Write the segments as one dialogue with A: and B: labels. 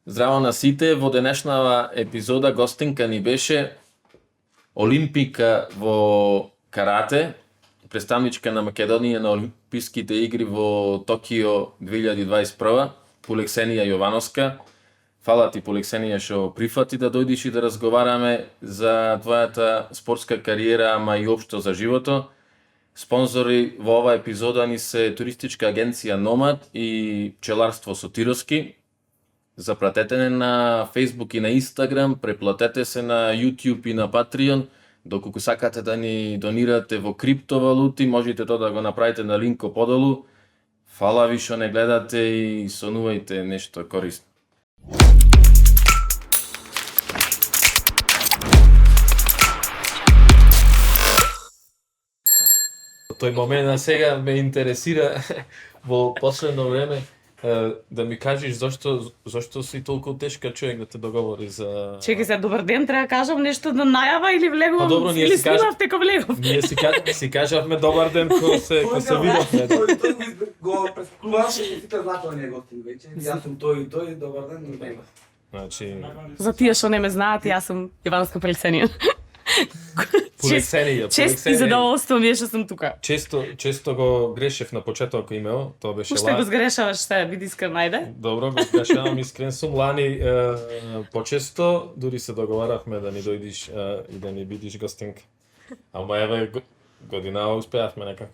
A: Здраво на сите, во денешнава епизода гостинка ни беше олимпика во карате, представничка на Македонија на Олимписките игри во Токио 2021, Полексенија Јовановска. Фала ти, Полексенија, што прифати да дојдиш и да разговараме за твојата спортска кариера, ама и општо за живото. Спонзори во оваа епизода ни се туристичка агенција Номад и пчеларство Сотировски. Запратете не на Facebook и на Instagram, преплатете се на YouTube и на Patreon. Доколку сакате да ни донирате во криптовалути, можете тоа да го направите на линко подолу. Фала ви што не гледате и сонувајте нешто корисно.
B: Тој момент сега ме интересира во последно време да ми кажеш зошто си толку тешка човек да те договори за...
C: Чекај се, добар ден, треба да кажам нешто да најава или влегувам?
B: Па добро, ние
C: или
B: си кажа-
C: снимав дека влегов?
B: Ние си кажавме добар ден ко се видовме.
D: Тој го прескуваше и сите знаат оние гостин веќе. Јас сум тој и тој, добар ден, добар ден.
B: Значи,
C: За тие што не ме знаат, јас сум Јовановска Полексенија.
B: Полексенија,
C: Чест и задоволство ми е што сум тука.
B: Често го грешев на почеток имео, тоа беше
C: Уште го сгрешаваш, што биди искрен, ајде.
B: Добро, го грешавам, искрен сум. Лани почесто дури се договаравме да ни дојдиш и да ни бидиш гостинка. Ама еве година успеавме некако.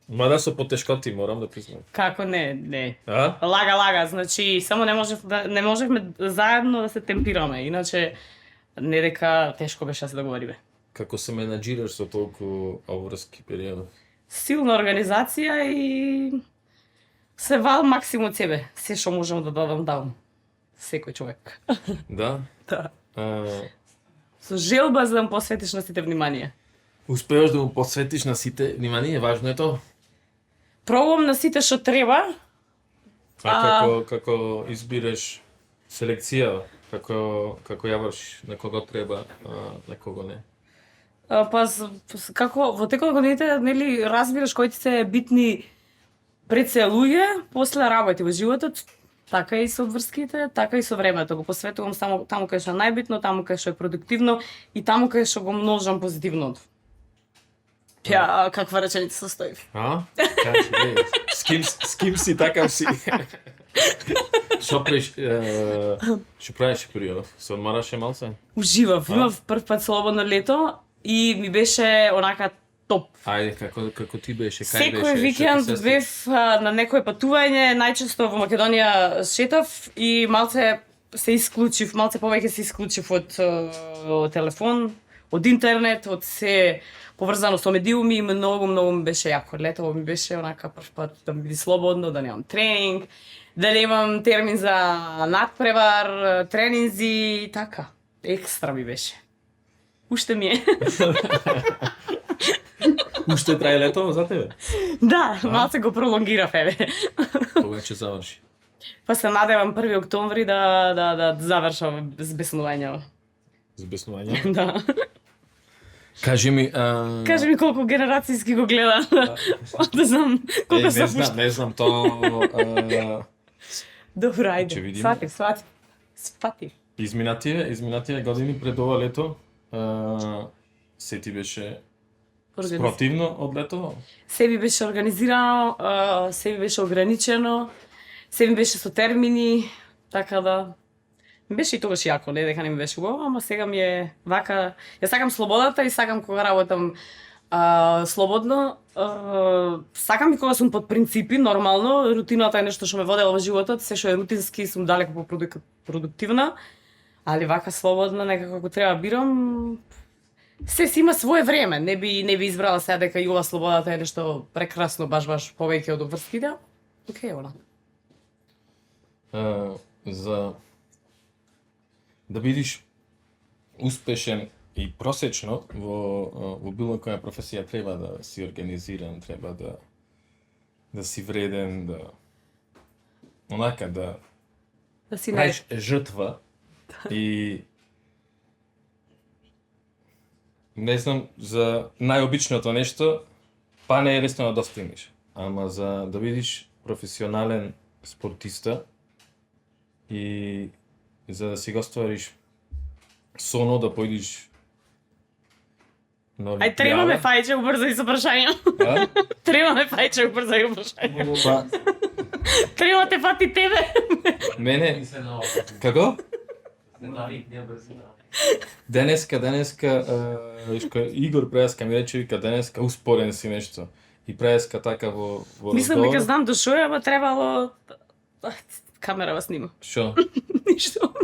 B: Мада со потешкоти, морам да признам.
C: Како не.
B: А?
C: Лага, значи само не можевме заедно да се темпираме, иначе не дека тешко беше да се договориме.
B: Како се менаџираш со толку обврски периоди?
C: Силна организација и се вал максимум од себе. Се што можам да дадам. Секој човек.
B: Да?
C: Да.
B: А,
C: Со желба за да му посветиш на сите внимание.
B: успеаш да му посветиш на сите внимание, важно е тоа.
C: Пробувам на сите што треба.
B: Како избираш селекција, како ја вршиш, на кого треба, на кого не.
C: Како во текот на годините, нели, разбираш кои ти се битни пред се луѓе, после работи во животот, така и со обврските, така и со времето. Го посветувам само таму кај што е најбитно, таму кај што е продуктивно и таму кај што го множам позитивното. Ја, каква реченица состои?
B: А? Кажи, с ким си такав си? Што правиш периодов? Се одмараше малце?
C: Уживав, имав прв пат слободно лето и ми беше онака топ.
B: Ајде, како ти беше? Кај
C: Секој
B: беше?
C: викенд
B: Што ти се
C: бев на некое патување, најчесто во Македонија шетав и малце повеќе се исклучив од телефон, од интернет, од се поврзано со медиуми и многу ми беше јако. Летово ми беше онака прв пат да ми биде слободно, да немам тренинг, да немам термин за надпревар, тренинзи и така. Екстра ми беше. Уште ми е.
B: Уште трае лето за тебе?
C: Да, малце го пролонгирав, еве.
B: Кога ќе заврши?
C: Па се надевам 1 октомври да завршам збеснувањето.
B: Збеснување?
C: Да.
B: Кажи ми...
C: Кажи ми колку генерацијски го гледа. Да знам колку се пушта.
B: Не знам, тоа...
C: Добро, ајде.
B: Ќе видиме.
C: Свати.
B: Изминативе години пред ова лето се ти беше спротивно од лето?
C: Се ми беше организирано, се ми беше ограничено, се ми беше со термини, така да... Ми беше и тогаш јако, не дека не ми беше убаво, ама сега ми е вака... Ја сакам слободата и сакам кога работам слободно. Сакам и кога сум под принципи, нормално. Рутината е нешто што ме водело во животот, се што е рутински сум далеку продуктивна. Али вака слободно, некако како треба бирам, се си има свое време. Не би избрала сега дека и ова слободата е нешто прекрасно, баш повеќе од обврските. Океј, она.
B: За да бидиш успешен и просечно во било која професија треба да си организиран, треба да си вреден, да
C: си
B: правиш жртва и не знам, за најобичното нешто, па не е лесно да достигнеш, ама за да бидиш професионален спортиста и за да си го ствариш соно да појдиш на
C: Ај, трема ме
B: Олимпијада.
C: фајче, убрзај со прашања.
B: А?
C: Трема ме фајче, убрзај прашања.
B: Па,
C: Трема те фати тебе.
B: мене, како? Денеска, вишка, Игор преска ми рече, вика, денеска успорен си нешто. И преска така во
C: Мислам дека
B: разговор.
C: знам до шо е, ама требало... Камера вас снима.
B: Шо?
C: Ништо.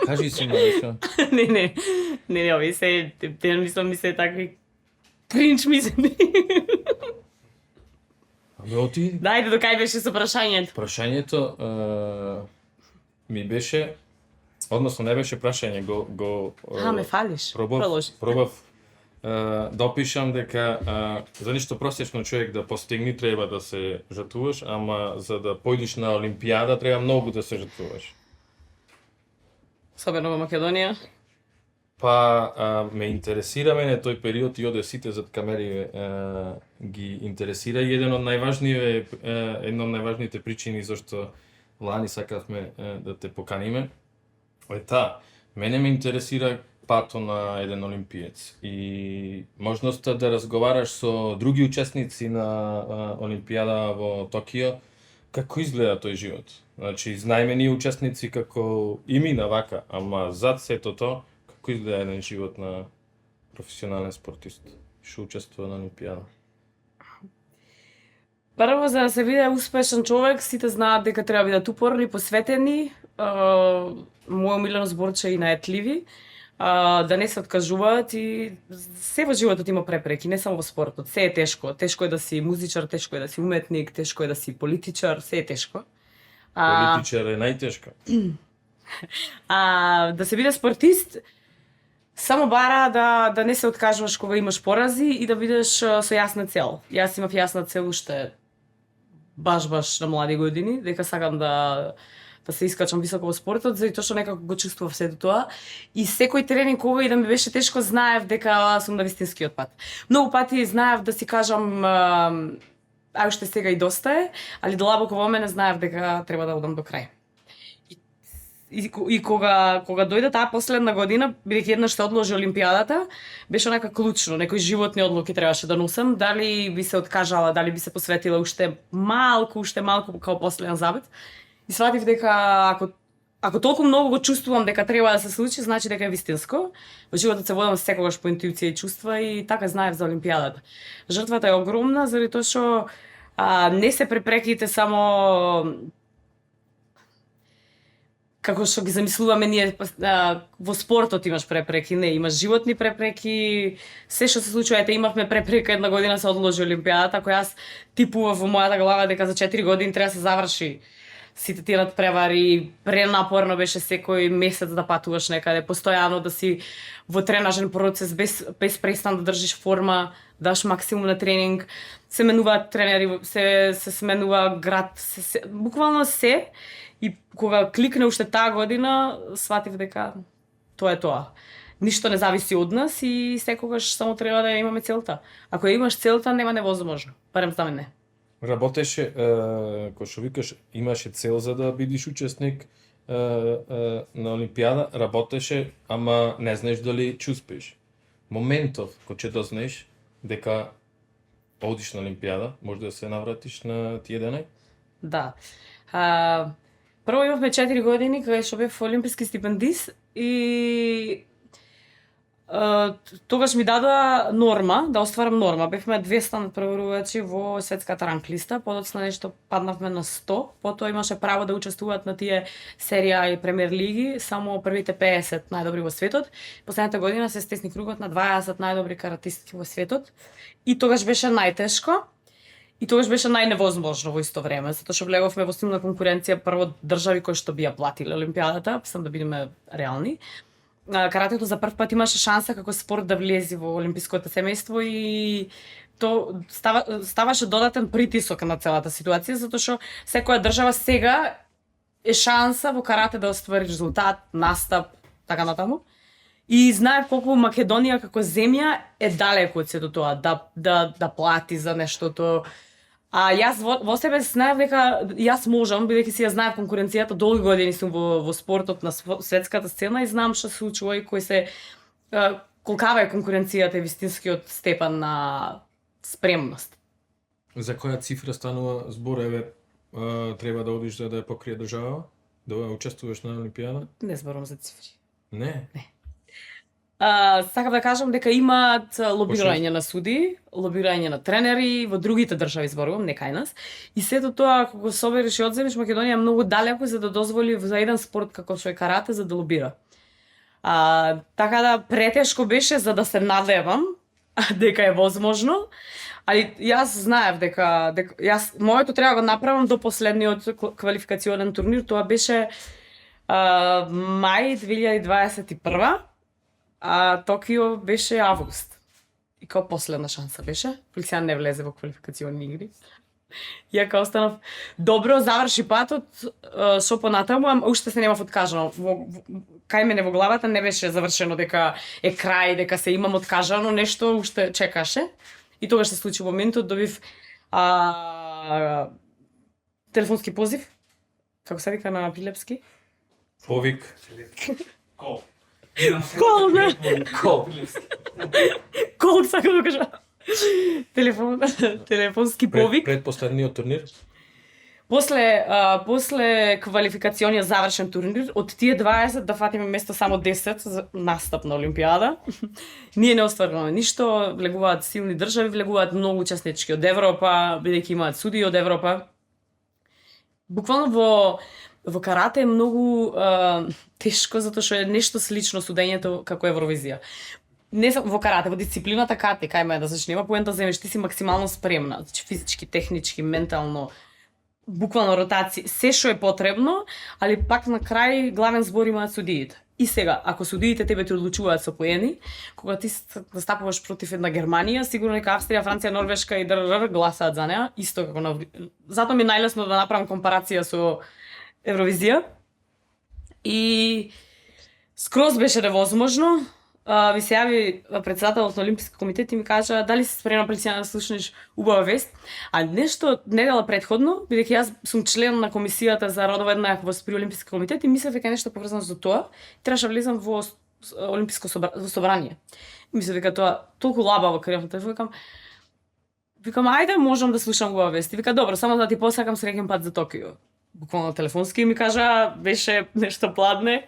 B: Кажи си ме, шо?
C: Не, ови се, те мислам ми се такви кринч мислени.
B: Абе, оти,
C: Дајде до кај беше со прашањето.
B: прашањето ми беше, односно не беше прашање, го
C: Ме фалиш.
B: пробав,
C: Продолжи.
B: да опишам дека за ништо просечно човек да постигне треба да се жртвуваш, ама за да појдеш на Олимпијада треба многу да се жртвуваш.
C: Особено во Македонија.
B: Па ме интересира мене тој период и оде сите зад камери ги интересира и една од најважните причини зашто лани сакавме да те поканиме е таа. Мене ме интересира пато на еден олимпиец и можноста да разговараш со други учесници на Олимпијада во Токио, како изгледа тој живот. Значи, знаеме ние учесници како и мина вака, ама зад сето тоа, како изгледа еден живот на професионален спортист, што учествува на Олимпијада.
C: Прво, за да се биде успешен човек, сите знаат дека треба да бидат упорни, посветени, мој омилено зборче и наетливи, да не се откажуваат и се во животот има препреки, не само во спортот. Се е тешко. Тешко е да си музичар, тешко е да си уметник, тешко е да си политичар, се е тешко.
B: Политичар е најтешко.
C: Да се биде спортист, само бара да не се откажуваш кога имаш порази и да бидеш со јасна цел. Јас имав јасна цел уште баш на млади години, дека сакам да се искачам високо во спортот, заради тоа што некако го чувствував сето тоа. И секој тренинг кога и да ми беше тешко, знаев дека сум на вистинскиот пат. Многу пати знаев да си кажам уште сега и доста е, али длабоко во мене знаев дека треба да одам до крај. И кога дојде таа последна година, бидејќи еднаш се одложи Олимпијадата, беше онака клучно, некои животни одлуки требаше да носам, дали би се откажала, дали би се посветила уште малку као последен забет. И сватив дека ако толку многу го чувствувам дека треба да се случи, значи дека е вистинско. Во животот се водам секогаш по интуиција и чувства и така знаев за Олимпијадата. Жртвата е огромна, заради тоа што не се препреките само како што ги замислуваме ние, во спортот имаш препреки, не, имаш животни препреки, се што се случува, имавме препрека една година се одложи Олимпијадата, која јас типував во мојата глава дека за 4 години треба да се заврши сите тие надпревари, пренапорно беше секој месец да патуваш некаде, постојано да си во тренажен процес, без престан да држиш форма, даш максимум на тренинг, се менуваат тренери, се сменува град, буквално се. И кога кликне уште таа година, сватив дека тоа е тоа. Ништо не зависи од нас и секогаш само треба да имаме целта. Ако имаш целта, нема невозможно. Барем за мене.
B: Работеше, кој што викаш, имаше цел за да бидеш учесник на Олимпијада, работеше, ама не знаеш дали ќе успееш. Моментов кој ќе дознаеш дека одиш на Олимпијада, може да се навратиш на тие денај?
C: Да. Прво имавме 4 години кога што бев олимписки стипендист и тогаш ми дадоа норма, да остварам норма. Бевме 200 надпреварувачи во светската ранглиста, подоцна нешто паднавме на 100, потоа имаше право да учествуваат на тие серија и премиер лиги само првите 50 најдобри во светот. Последната година се стесни кругот на 20 најдобри каратистки во светот и тогаш беше најтешко. И тогаш беше најневозможно во исто време, затоа што влеговме во силна конкуренција прво држави кои што би ја платиле Олимпијадата, сам да бидеме реални. Каратето за прв пат имаше шанса како спорт да влезе во олимпиското семејство и то ставаше додатен притисок на целата ситуација, затоа што секоја држава сега е шанса во карате да оствари резултат, настап, така натаму. И знаев колку Македонија како земја е далеку од сето тоа, да плати за нештото. А јас во себе знаев дека јас можам, бидејќи си ја знаев конкуренцијата, долги години сум во спортот на светската сцена и знам што се случува и кои се колкава е конкуренцијата и вистинскиот степен на спремност.
B: За која цифра станува збор, треба да одиш да ја покрие држава? Да учествуваш на Олимпијада?
C: Не зборувам за цифри.
B: Не.
C: Сакам да кажам дека имаат лобирање на суди, лобирање на тренери, во другите држави зборувам, не кај нас. И сето тоа, ако го собереш и одземеш, Македонија е многу далеко за да дозволи за еден спорт како што е карате за да лобира. Така да претешко беше за да се надевам дека е возможно, али јас знаев дека јас моето треба да го направам до последниот квалификационен турнир, тоа беше мај 2021, а Токио беше август. И као последна шанса беше, Феликсијан не влезе во квалификационни игри. Ја као останав добро, заврши патот, шо понатаму, ама уште се немав откажано. Кај мене во главата не беше завршено дека е крај, дека се имам откажано, нешто уште чекаше. И тогаш се случи моментот, добив телефонски позив, како се вика на прилепски?
B: Повик.
D: Кол.
C: Кол, не?
D: Кол.
C: Кол, сакам да кажа. Телефонски повик.
B: Пред последниот турнир?
C: После квалификациониот завршен турнир, од тие 20 да фатиме место само 10 за настап на Олимпијада. Ние не остваруваме ништо, влегуваат силни држави, влегуваат многу учеснички од Европа, бидејќи имаат суди од Европа. Буквално во карате е многу тешко затоа што е нешто слично судењето како Евровизија. Не само во карате, во дисциплината карате, кај ме да значи нема поента да земеш, ти си максимално спремна, значи физички, технички, ментално, буквално ротација, се што е потребно, али пак на крај главен збор имаат судиите. И сега, ако судиите тебе ти одлучуваат со поени, кога ти настапуваш против една Германија, сигурно дека Австрија, Франција, Норвешка и ДРР гласаат за неа, исто како на... Затоа ми е најлесно да направам компарација со Евровизија. И скроз беше невозможно. Ви се јави председателот на Олимписки комитет и ми кажа дали си спремна Феликсијана да слушнеш убава вест. А нешто недела предходно, бидејќи јас сум член на комисијата за родова еднаквост при Олимписки комитет и мислев дека нешто поврзано со тоа, требаше да влезам во Олимписко собрание. И мислев дека тоа толку лабаво кревно телефон, викам ајде можам да слушам убава вест. И вика добро, само да ти посакам среќен пат за Токио. Буквално телефонски ми кажа, беше нешто пладне.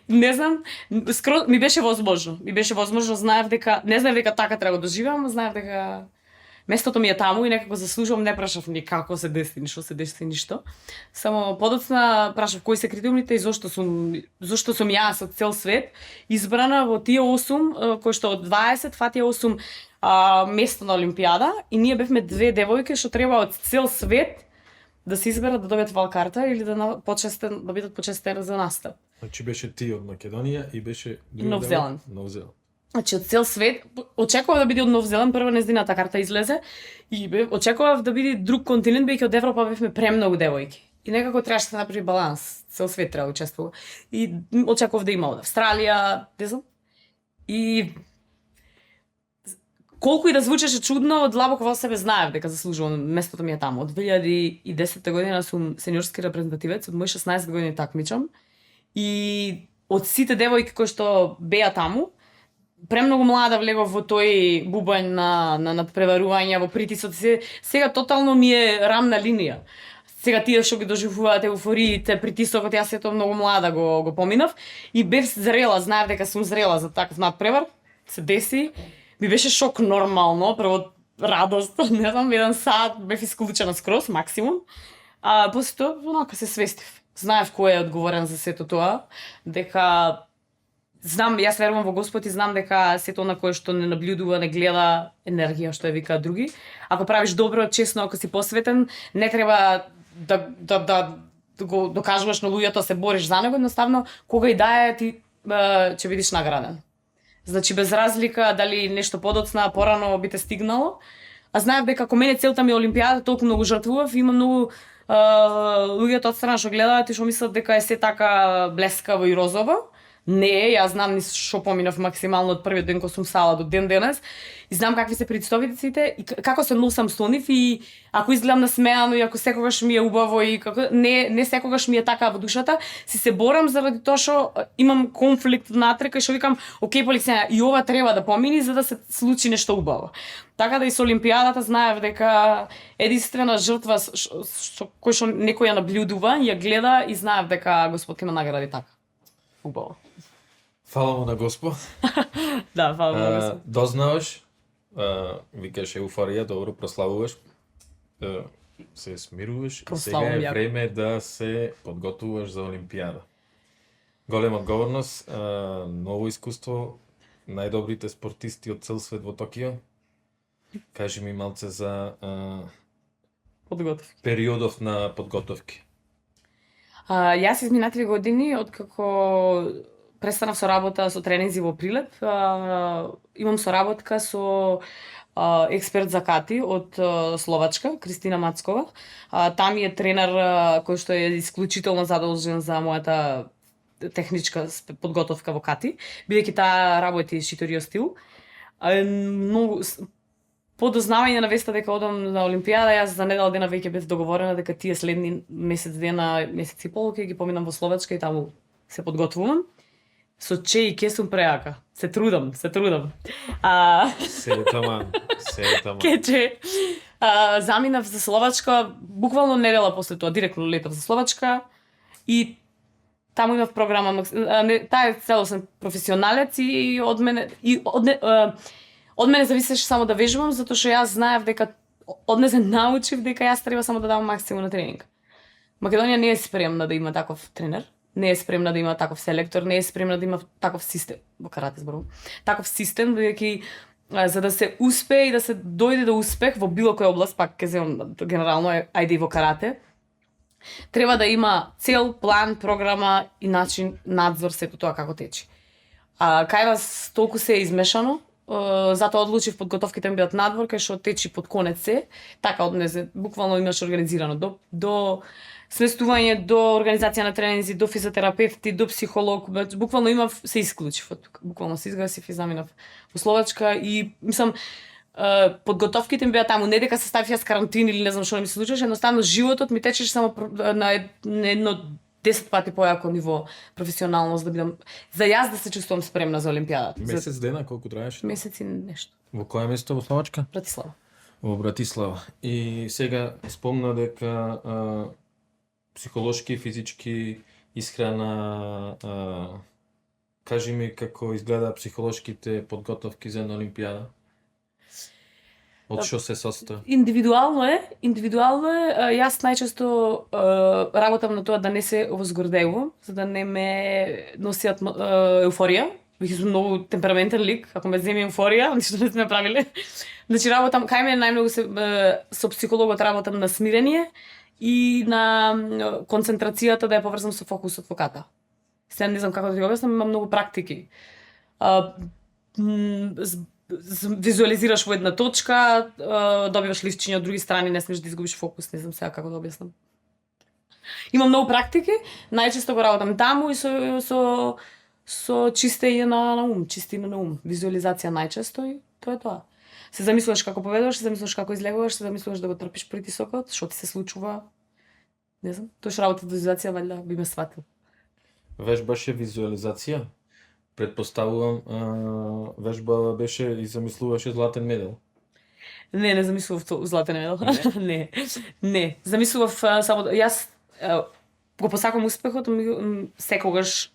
C: Не знам, ми беше возможно. Знаев дека, не знаев дека така треба да доживеам, знаев дека местото ми е таму и некако заслужувам, не прашав ни како се деси, ништо се деси, ништо. Само подоцна прашав кои се критериумите и зошто сум јас од цел свет избрана во тие 8, кои што од 20 фатија 8 место на Олимпијада и ние бевме две девојки што треба од цел свет да се изберат да добијат валкарта или да бидат почестени за настап.
B: Значи беше ти од Македонија и беше
C: Нов Зеланд.
B: Нов Зеланд.
C: Значи од цел свет очекував да биде од Нов Зеланд, прва нездината карта излезе и очекував да биде друг континент, бидејќи од Европа бевме премногу девојки. И некако требаше да се направи баланс, цел свет треба да учествува. И очекував да има од Австралија, не знам. И колку и да звучеше чудно, длабоко во себе знаев дека заслужувам, местото ми е таму. Од 2010 година сум сениорски репрезентативец, од мои 16 години такмичам. И од сите девојки кои што беа таму, премногу млада влегов во тој бубањ на надпреварување, во притисот. Сега тотално ми е рамна линија. Сега тие што ги доживуваат еуфориите, притисокот, јас сето многу млада го поминав и бев зрела, знаев дека сум зрела за таков надпревар. Се деси. Ми беше шок нормално, прво радост, не знам, 1 сат бев исклучена скроз, максимум. А после тоа, онака се свестив. Знаев кој е одговорен за сето тоа, дека знам, јас верувам во Господ и знам дека сето на кое што не наблюдува, не гледа енергија што ја викаат други. Ако правиш добро, честно, ако си посветен, не треба да го докажуваш на луѓето, се бориш за него, едноставно кога и да е ти ќе бидеш награден. Значи без разлика дали нешто подоцна, порано би те стигнало. А знаев дека ако мене целта ми е Олимпијада, толку многу жртвував, има многу луѓето од страна што гледаат и што мислат дека е се така блескаво и розово. Не, јас знам ни што поминав максимално од првиот ден кога сум сала до ден денес и знам какви се представиците и како се носам со нив и ако изгледам насмеано и ако секогаш ми е убаво и како не секогаш ми е така во душата, се борам заради тоа што имам конфликт внатре кај што викам, окей, полиција, и ова треба да помини за да се случи нешто убаво. Така да и со Олимпијадата знаев дека единствена жртва кој што некој ја наблюдува, ја гледа и знаев дека Господ ќе ме награди така. Убаво.
B: Фала му на Господ.
C: Да, фала на Господ.
B: Дознаваш, викаш еуфорија, добро прославуваш, се смируваш и сега
C: Прославувам
B: е
C: јако.
B: време да се подготвуваш за Олимпијада. Голема одговорност, ново искуство, најдобрите спортисти од цел свет во Токио. Кажи ми малце за
C: Подготовки.
B: периодов на подготовки.
C: Јас изминативе години, откако престанав со работа со тренинзи во Прилеп, имам соработка со експерт за кати од Словачка, Кристина Мацкова. Там е тренер кој што е исклучително задолжен за мојата техничка подготовка во кати, бидејќи таа работи шиторио стил. Многу по дознавање на веста дека одам на Олимпијада, јас за недела дена веќе бев договорена дека тие следни месец дена, месец и пол ќе ги поминам во Словачка и таму се подготвувам. Со че и ке сум преака. Се трудам.
B: Се е таман, се е таман.
C: Кече. Заминав за Словачка, буквално недела после тоа, директно летав за Словачка и таму имав програма, таа е целосен професионалец и од мене зависеше само да вежбам, затоа што јас знаев дека од неа научив дека јас треба само да давам максимум на тренинг. Македонија не е спремна да има таков тренер, не е спремна да има таков селектор, не е спремна да има таков систем, во карате зборувам. Таков систем бидејќи за да се успее и да се дојде до успех во било која област, пак ќе земам генерално ајде и во карате, треба да има цел, план, програма и начин, надзор, сето тоа како течи. Кај нас толку се е измешано, затоа одлучив подготовките ми бидат надвор, кај што течи под конец се, така однесе, буквално имаш организирано до сместување, до организација на тренинзи, до физиотерапевти, до психолог, буквално имав, се исклучив од тука, буквално се изгасив и заминав во Словачка и мислам, подготовките ми беа таму, не дека се ставив јас карантин или не знам што ми се случеше, едноставно животот ми течеше само на едно 10 пати појако ниво професионално за да бидам за јас да се чувствувам спремна за Олимпијадата.
B: Месец дена колку траеше?
C: Месец и нешто.
B: Во која место во Словачка?
C: Братислава.
B: Во Братислава. И сега спомна дека психолошки, физички, исхрана, кажи ми како изгледа психолошките подготовки за една Олимпијада? Од што се состои?
C: Индивидуално е. Јас најчесто работам на тоа да не се возгордевувам, за да не ме носиат еуфорија. Бих сум многу темпераментен лик, ако ме земе еуфорија, ништо не сме правиле. Значи работам, кај мене најмногу со психологот работам на смирение и на концентрацијата да ја поврзам со фокусот во ката. Сега не знам како да ти го објаснам, има многу практики. Визуализираш во една точка, добиваш ливчиња од други страни, не смеш да изгубиш фокус, не знам сега како да објаснам. Има многу практики, најчесто го работам таму и со чистење на ум, чистина на ум, визуализација најчесто и тоа е тоа. Се замислуваш како поведуваш, се замислуваш како излегуваш, се замислуваш да го трпиш притисокот, што ти се случува. Не знам, тоа што работа визуализација валјда би ме сватил.
B: Вежбаше визуализација? Предпоставувам, вежба беше и замислуваше златен медал.
C: Не замислував златен медал. Не. Замислував само јас го посакам успехот, секогаш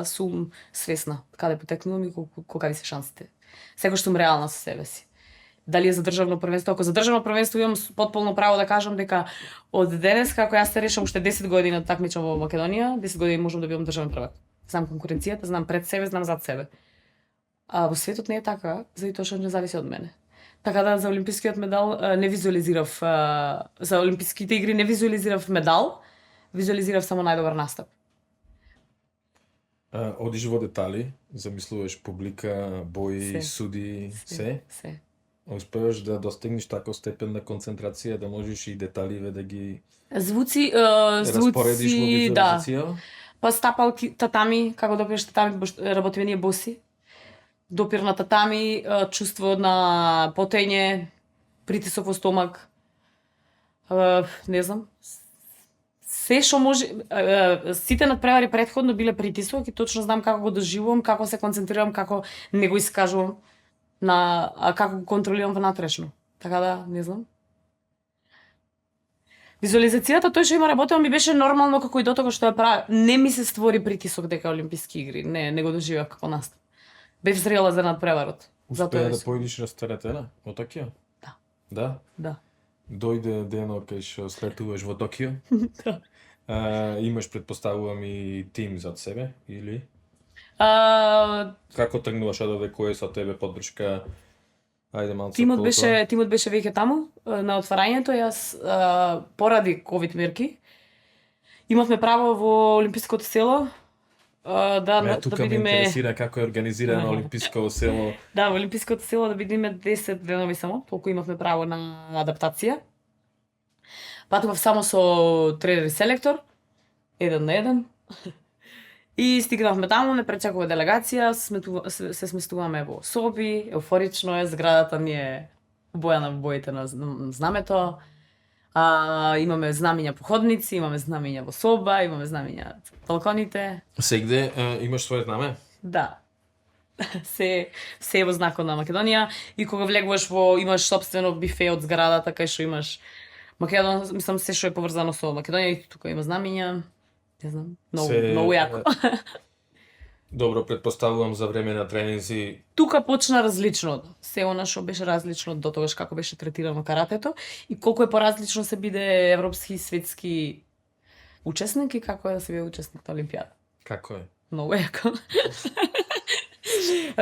C: сум свесна каде потекнувам и какви се шансите. Секогаш сум реална со себе си. Дали е за државно првенство? Ако за државно првенство имам потполно право да кажам дека од денес како јас се решам уште 10 години да такмичам во Македонија, 10 години можам да бидам државен првак. Знам конкуренцијата, знам пред себе, знам зад себе. Во светот не е така, заради тоа што не зависи од мене. Така да за олимпискиот медал не визуализирав, за олимписките игри не визуализирав медал, визуализирав само најдобар настап.
B: Одиш во детали, замислуваш публика, бои, суди, се?
C: Се.
B: Успеваш да достигнеш таков степен на концентрација да можеш и деталиве да ги
C: Звуци,
B: распоредиш во визуализација?
C: Па стапалки, татами, како допираш татами, работиме ние боси. Допир на татами, чувство на потење, притисок во стомак. Не знам. Се што може, сите надпревари претходно биле притисок и точно знам како го доживувам, како се концентрирам, како не го искажувам, како го контролирам внатрешно. Така да, не знам. Визуализацијата, тој што има работено ми беше нормално како и до тоа што ја правя. Не ми се створи притисок дека Олимписки игри. Не го доживеав како настап. Бев зрела за надпреварот.
B: Успеа да поидиш растаретена во Токио?
C: Да.
B: Да?
C: Да.
B: Дојде дено кај што слетуваш во Токио?
C: Да.
B: Имаш, предпоставувам, и тим зад себе, или? Како тргнуваш одаде, кој е со тебе поддршка? Ајде малку.
C: Тимот беше веќе таму на отварањето. Јас поради ковид мерки имавме право во Олимпиското село да
B: тука
C: видиме.
B: ме интересира како е организирано Олимписко село.
C: Да, во Олимпиското село да видиме 10 денови само, толку имавме право на адаптација. Патував само со тренер и селектор, 1 на 1. И стигнавме таму, не пречекува делегација, се сместуваме во соби, еуфорично е, зградата ни е обојана во боите на знамето. Имаме знамиња по ходници, имаме знамиња во соба, имаме знамиња балконите.
B: Сегде имаш свое знаме?
C: Да. Се е во знакот на Македонија и кога влегуваш имаш сопствено бифе од зградата кај што имаш мислам се што е поврзано со Македонија и тука има знамиња. Не знам, многу јако.
B: Добро, предпоставувам за време на тренинзи.
C: Тука почна различно. Се она што беше различно до тогаш како беше третирано каратето и колку е поразлично се биде европски и светски учесник и како е да се биде учесник на Олимпијада.
B: Како е?
C: Многу јако.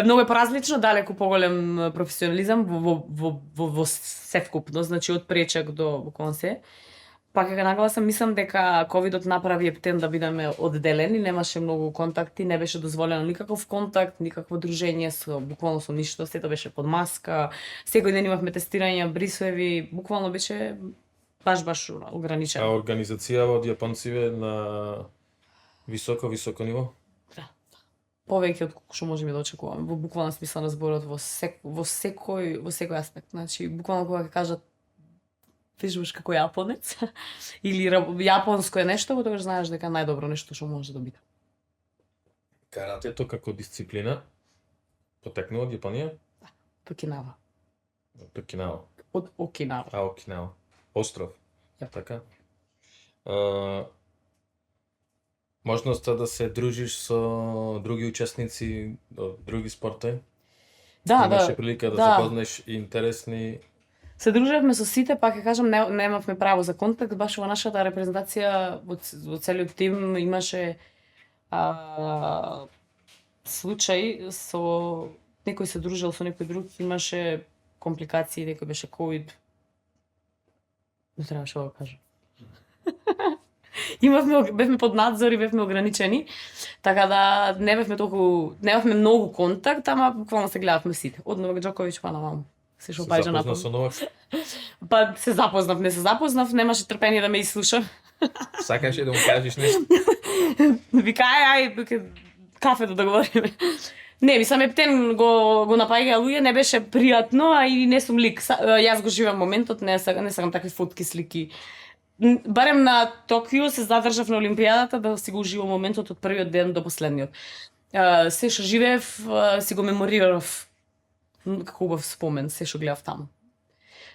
C: Многу е поразлично, далеку поголем професионализам во севкупно, значи од пречак до буквално се. Пак ја нагласам, мислам дека ковидот направи ептен да бидеме одделени, немаше многу контакти, не беше дозволено никаков контакт, никакво дружење буквално со ништо, сето беше под маска, секој ден имавме тестирања, брисоеви, буквално беше баш ограничено.
B: А организацијава од јапонциве на високо ниво?
C: Да. Повеќе од колку што можеме да очекуваме, во буквално смисла на зборот, во секој аспект. Значи, буквално кога ќе кажат виждаш како јапонец или јапонско е нешто, тогаш знаеш дека најдобро нешто што може да биде.
B: Каратето како дисциплина потекнува од Јапонија?
C: Да, Окинава.
B: Од Окинава.
C: Од Окинава.
B: Окинава. Остров.
C: Ја.
B: Така. Можноста да се дружиш со други учесници од други спортови?
C: Да,
B: Имаше прилика да запознаеш интересни.
C: Се дружевме со сите, пак ќе кажам, немавме право за контакт, баш во нашата репрезентација, во целиот тим имаше случај со некој се дружел со некој друг, имаше компликации, некој беше ковид. Не требаше да го кажам. Бевме под надзор и бевме ограничени, така да немавме многу контакт, ама буквално се гледавме сите. Од Новак Џоковиќ па на маму. Се
B: запозна со Новак?
C: Па се запознав, немаше трпение да ме изслуша.
B: Сакаше да му кажеш нешто?
C: Ај, кафе да договориме. Не, мислам, ептен го напаѓа луѓе, не беше пријатно, а и не сум лик. Јас го живеам моментот, не сакам такви фотки, слики. Барем на Токио се задржав на Олимпијадата да си го уживам моментот од првиот ден до последниот. Се што живеев, си го меморирав како убав спомен, се што гледав таму.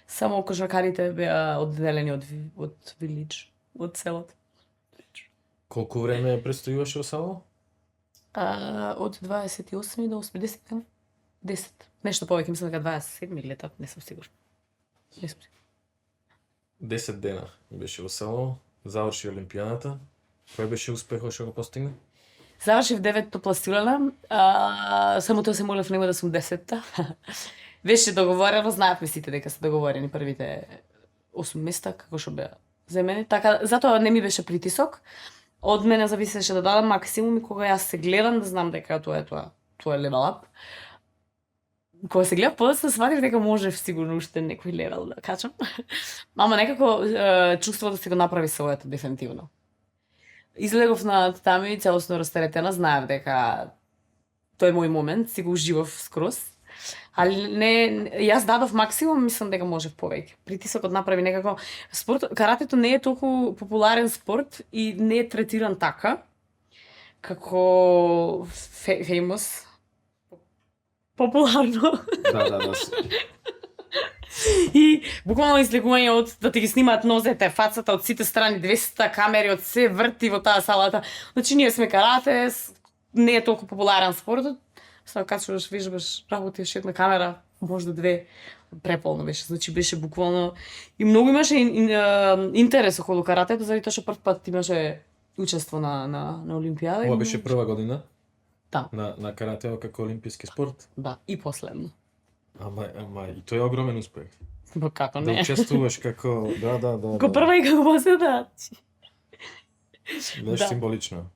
C: Само кошаркарите беа одделени од Вилидж, од селото.
B: Колку време престојуваше во село?
C: Од 28 до 80. 10. Нешто повеќе, мислам дека 27 или така, не сум сигурна.
B: 10 дена беше во село, заврши Олимпијадата. Кој беше успехот што го постигна?
C: Завршив 9-то пласирана, само тоа се молев него да сум 10-та. Беше договорено, знаевме сите дека се договорени првите 8 места, како што беа земени. Така, затоа не ми беше притисок. Од мене зависеше да дадам максимум и кога јас се гледам да знам дека тоа е level up. Кога се гледав подоцна, сватив дека можев сигурно уште некој левел да качам. Ама некако чувството да се го направи своето дефинитивно. излегов на татами целосно растаретена, знаев дека тој е мој момент, си го уживав скроз. Али не, јас дадов максимум, мислам дека можев повеќе. Притисокот направи некако спорт, каратето не е толку популарен спорт и не е третиран така како famous популарно.
B: Да.
C: И буквално излегување од да ти ги снимаат нозете, фацата од сите страни, 200 камери од се врти во таа салата. Значи ние сме карате, не е толку популарен спортот. Сега качуваш, виждаш, работиш една камера, можда две, преполно беше. Значи беше буквално и многу имаше интерес околу каратето, заради тоа што прв пат имаше учество на Олимпијада.
B: Ова беше прва година?
C: Да.
B: На каратео како олимписки спорт?
C: Да, и последно.
B: Ама и тој е огромен успех.
C: Ба како
B: Да
C: не?
B: учествуваш како да.
C: Како прва и како последна.
B: Беше
C: Да.
B: символично.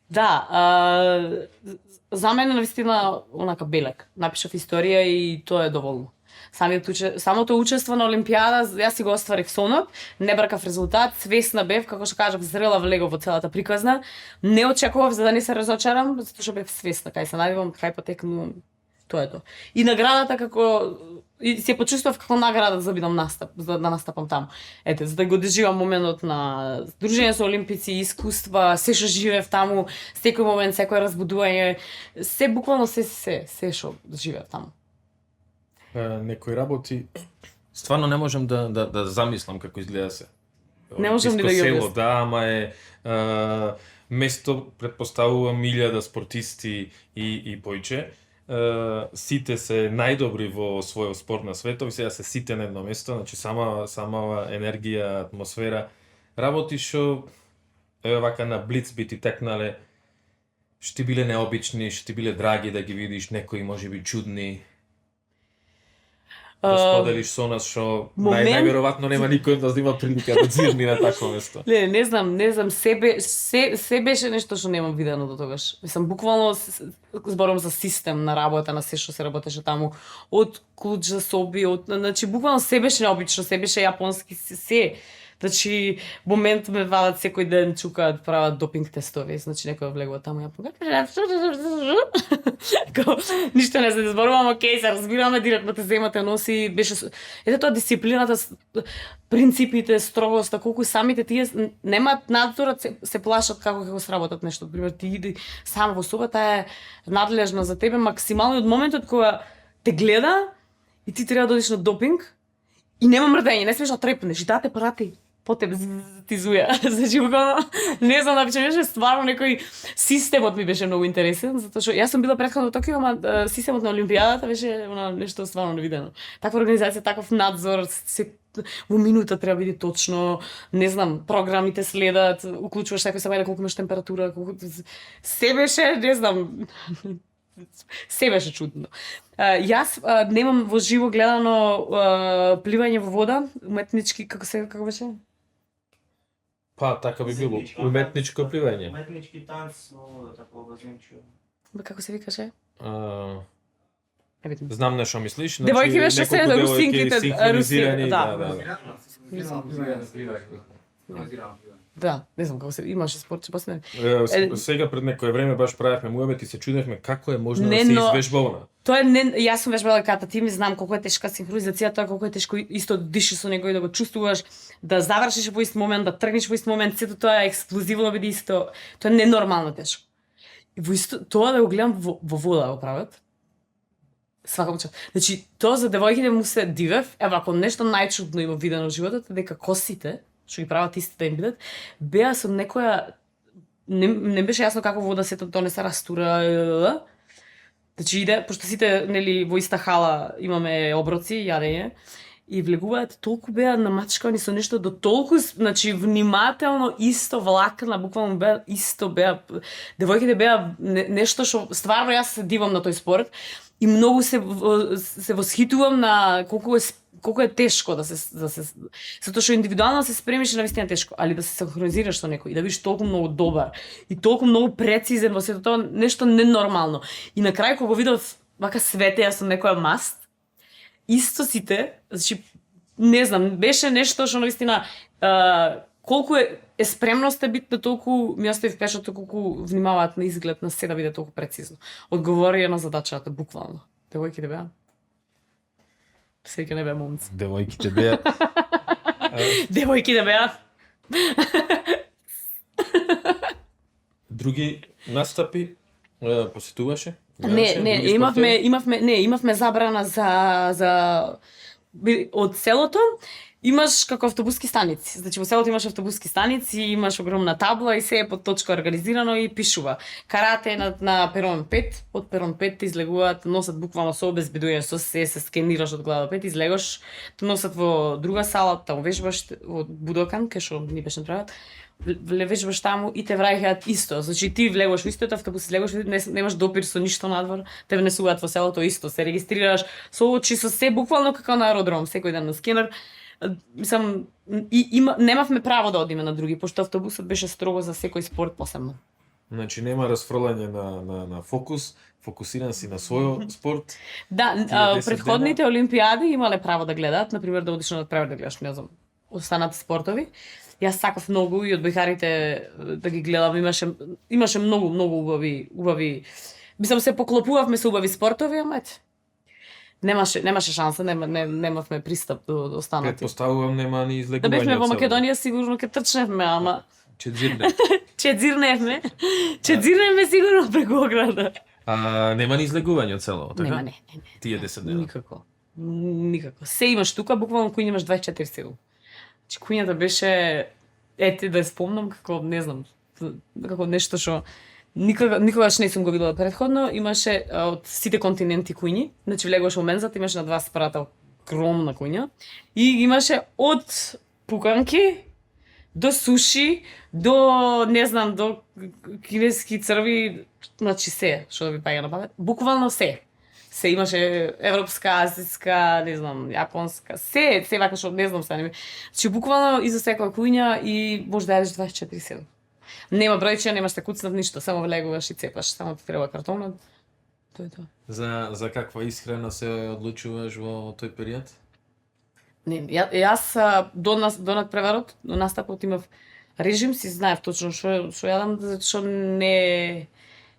C: Да, за мене навистина онака белек. Напишав историја и тоа е доволно. Самото учество на Олимпијада, јас си го остварив сонот, не бркав резултат, свесна бев, како што кажав, зрела влегов во целата приказна. Не очекував за да не се разочарам, затоа што бев свесна, кај се најдивам, кај потекнувам. Тоа е тоа. И наградата како и се почувствував како награда за да бидам за да настапам таму. Ете, за да го доживам моментот на дружење со олимпици, искуства, се што живеев таму, секој момент, секој разбудување, се буквално се што живеев таму.
B: Некои работи
A: Стварно не можам да замислам како изгледа се.
C: Не можам ни да ги
B: село,
C: објаснам.
B: да, ама е место претпоставувам 1000 спортисти и појче. Сите се најдобри во својот спорт на светот и сега се сите на едно место, значи сама енергија, атмосфера, работи што еве вака на блиц би ти текнале, што ти биле необични, што ти биле драги да ги видиш, некои можеби чудни. Да споделиш со нас што најверојатно нема никој да има прилика да зирни на такво место.
C: Не знам, се беше нешто што немам видено до тогаш. Мислам, буквално зборам за систем на работа, на се што се работеше таму, од клуч за соби, значи буквално се беше необично, се беше јапонски, се. Значи, момент ме вадат секој ден, чукаат, прават допинг тестови, значи некој влегува таму, ја Како, ништо не се зборувам, окей, се разбираме, директно те земате носи, беше... Ете тоа дисциплината, принципите, строгоста, колку самите тие немаат надзорот, се плашат како ќе го сработат нешто. Пример, ти иди сам во собата е надлежна за тебе максимално од моментот кога те гледа и ти треба да одиш на допинг и нема мрдење, не смеш да трепнеш и таа те прати по тебе ти зуја. Значи, буквално, не знам, да беше стварно некој системот ми беше многу интересен, затоа што јас сум била претходно во Токио, ама системот на Олимпијадата беше нешто стварно невидено. Таква организација, таков надзор, се во минута треба биде точно, не знам, програмите следат, уклучуваш секој сабајле колку имаш температура, колку се беше, не знам, се беше чудно. Јас немам во живо гледано пливање во вода, уметнички, како беше?
B: Па, така би било. Уметничко пливање.
D: Уметнички танц во водата по базенчио.
C: Како се викаше?
B: Знам на што мислиш.
C: Девојки беше се
B: неколку
C: русинките,
B: девојки синхронизирани,
C: да. Да, не знам како се имаше спорт, че после
B: Сега пред некое време баш правевме муабет и се чудевме како е можно
C: Не,
B: да се
C: но-
B: извежба она.
C: Тоа е не, јас сум вежбала ката ти ми знам колку е тешка синхронизацијата, колку е тешко исто да дишиш со некој, да го чувствуваш, да завршиш во ист момент, да тргнеш во ист момент, сето тоа е експлозивно биде исто. Тоа е ненормално тешко. И во исто тоа да го гледам во вода го прават. Свакам час. Значи, тоа за девојките му се дивев, ева ако нешто најчудно има видено во животот, е дека косите, што ги прават истите да им бидат, беа со некоја не беше јасно како вода сето тоа не се растура. Значи иде, пошто сите нели во иста хала имаме оброци, јадење, и влегуваат толку беа намачкани со нешто до толку, значи внимателно исто влакна, буквално беа исто беа девојките беа нешто што стварно јас се дивам на тој спорт и многу се восхитувам на колку е тешко да се затоа што индивидуално се спремиш на вистина тешко, али да се синхронизираш со некој и да бидеш толку многу добар и толку многу прецизен во сето тоа нешто ненормално. И на крај кога го видов вака светеја со некоја маст, исто сите, значи не знам, беше нешто што навистина колку е спремноста битна, толку ми остави впечаток колку внимаваат на изглед на се да биде толку прецизно. Одговорија на задачата, буквално. Девојките беа. Секој не беа момци.
B: Девојките беа.
C: Девојките беа.
B: Други настапи посетуваше?
C: Имавме забрана од селото. Имаш како автобуски станици. Значи во селото имаш автобуски станици, имаш огромна табла и се е под точка организирано и пишува. Карате на перон 5, од перон 5 те излегуваат, носат буквално со обезбедување, со се скенираш од глава 5, излегаш, те носат во друга сала, таму вежбаш во Будокан, кај што ни беше направат. Вежбаш таму и те враќаат исто. Значи ти влегуваш во истиот автобус, излегуваш, немаш допир со ништо надвор, те внесуваат во селото исто, се регистрираш со очи, со се буквално како на аеродром, секој ден на скенер. Мислам, немавме право да одиме на други, пошто автобусот беше строго за секој спорт посебно.
B: Значи нема расфрлање на фокус, фокусиран си на свој спорт.
C: Да, претходните олимпиади имале право да гледаат, например да одиш на надпревар да гледаш, не знам, останати спортови. Јас сакав многу и од бехарите да ги гледам, имаше многу убави. Мислам се поклопувавме со убави спортови, ама ете. Немаше шанса, немавме пристап до останати.
B: Предпоставувам нема ни излегување.
C: Да бевме во
B: од село.
C: Македонија сигурно ке трчневме, ама
B: Чедзирне.
C: Чедзирневме сигурно преку ограда.
B: Нема ни излегување од село, така?
C: Нема, не.
B: Тие 10 дена.
C: Никако. Се имаш тука, буквално кој имаш 24/7. Значи куњата беше, ете да ја спомнам како, не знам, како нешто што никогаш не сум го видела претходно, имаше од сите континенти куњи, значи влегуваш во мензата, имаше на два спрата огромна куња и имаше од пуканки до суши, до не знам, до кинески црви, значи се што да ви паѓа на памет, буквално се. Се имаше европска, азиска, не знам, јапонска, се вака што не знам сега. Значи буквално и за секоја куња и може да јадеш 24/7. Нема бројче, немаш да куцнат ништо, само влегуваш и цепаш, само ти треба картонот. Тоа е тоа.
B: За каква исхрана се одлучуваш во тој период?
C: Не, јас до надпреварот, до настапот имав режим, си знаев точно што јадам, затоа што не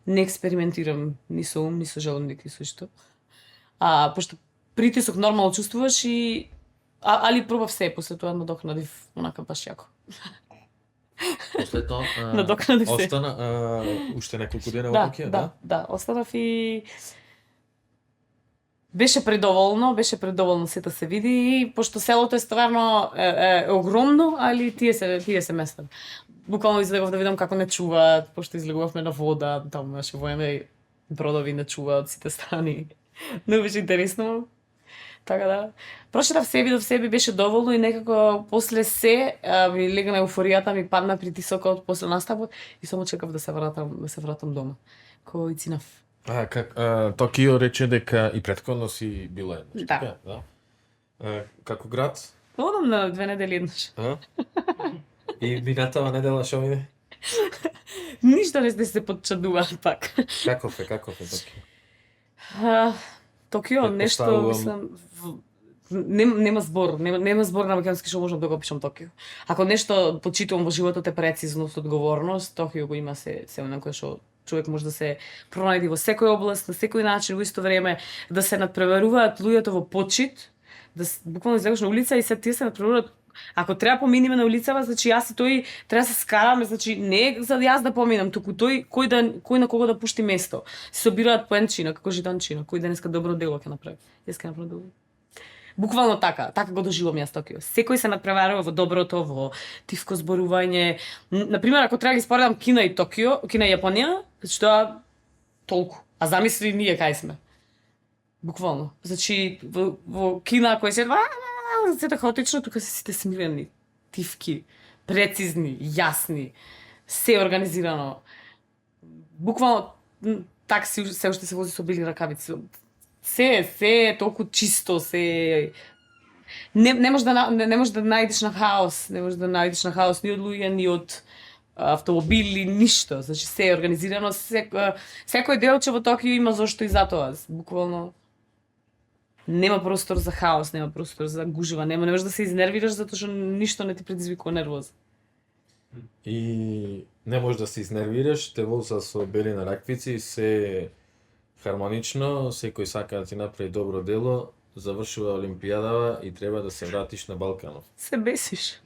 C: експериментирам ни со ум, ни со желудник, ни со што. Пошто притисок нормално чувствуваш и али пробав се, после тоа надокнадив онака баш јако.
A: После тоа
C: Надокнадив се.
B: Остана уште неколку дена во Токио,
C: Да, останав и беше предоволно се да се види и пошто селото е стварно огромно, али тие се места. Буквално излегов да видам како не чуваат, пошто излегувавме на вода, таму имаше воеме бродови не чуваат од сите страни. Но беше интересно. Така да. Прочитав себе, беше доволно и некако после се ми легна еуфоријата, ми падна притисокот после настапот и само чекав да се вратам дома. Кој цинав.
B: Токио рече дека и претходно си била еднаш.
C: Да.
B: Како град?
C: Одам на 2 недели еднаш.
B: И минатава недела што биде?
C: Ништо не сте се подчадуваат пак.
B: Каков е Токио?
C: Токио нешто мислам нема збор на македонски што можам да го опишам Токио. Ако нешто почитувам во животот е прецизност, одговорност, Токио го има се онакво што човек може да се пронајде во секој област, на секој начин, во исто време да се надпреваруваат луѓето во почит, да буквално излегаш на улица и се тие се надпреваруваат. Ако треба поминиме на улицава, значи јас и тој треба да се скараме, значи не за да јас да поминам, туку тој кој на кого да пушти место. Се собираат поенчина, како житанчина, кој денеска добро дело ќе направи. Јас ќе направам добро. Буквално така го доживам јас Токио. Секој се надпреварува во доброто, во тивко зборување. Например, ако треба да ги споредам Кина и Токио, Кина и Јапонија, значи тоа толку. А замисли ние кај сме. Буквално. Значи во Кина кој се сета хаотично, тука се сите смирени, тивки, прецизни, јасни, се организирано. Буквално такси се уште се вози со бели ракавици. Се е толку чисто, се не може да најдеш на хаос, ни од луѓе, ни од автомобили, ништо. Значи се е организирано, секој делче во Токио има зошто и затоа. Буквално нема простор за хаос, нема простор за гужва, не можеш да се изнервираш затоа што ништо не ти предизвикува нервоза.
B: и не можеш да се изнервираш, те воза со бели на раквици, се хармонично, секој сака да ти направи добро дело, завршува Олимпијадава и треба да се вратиш на Балканов.
C: Се бесиш.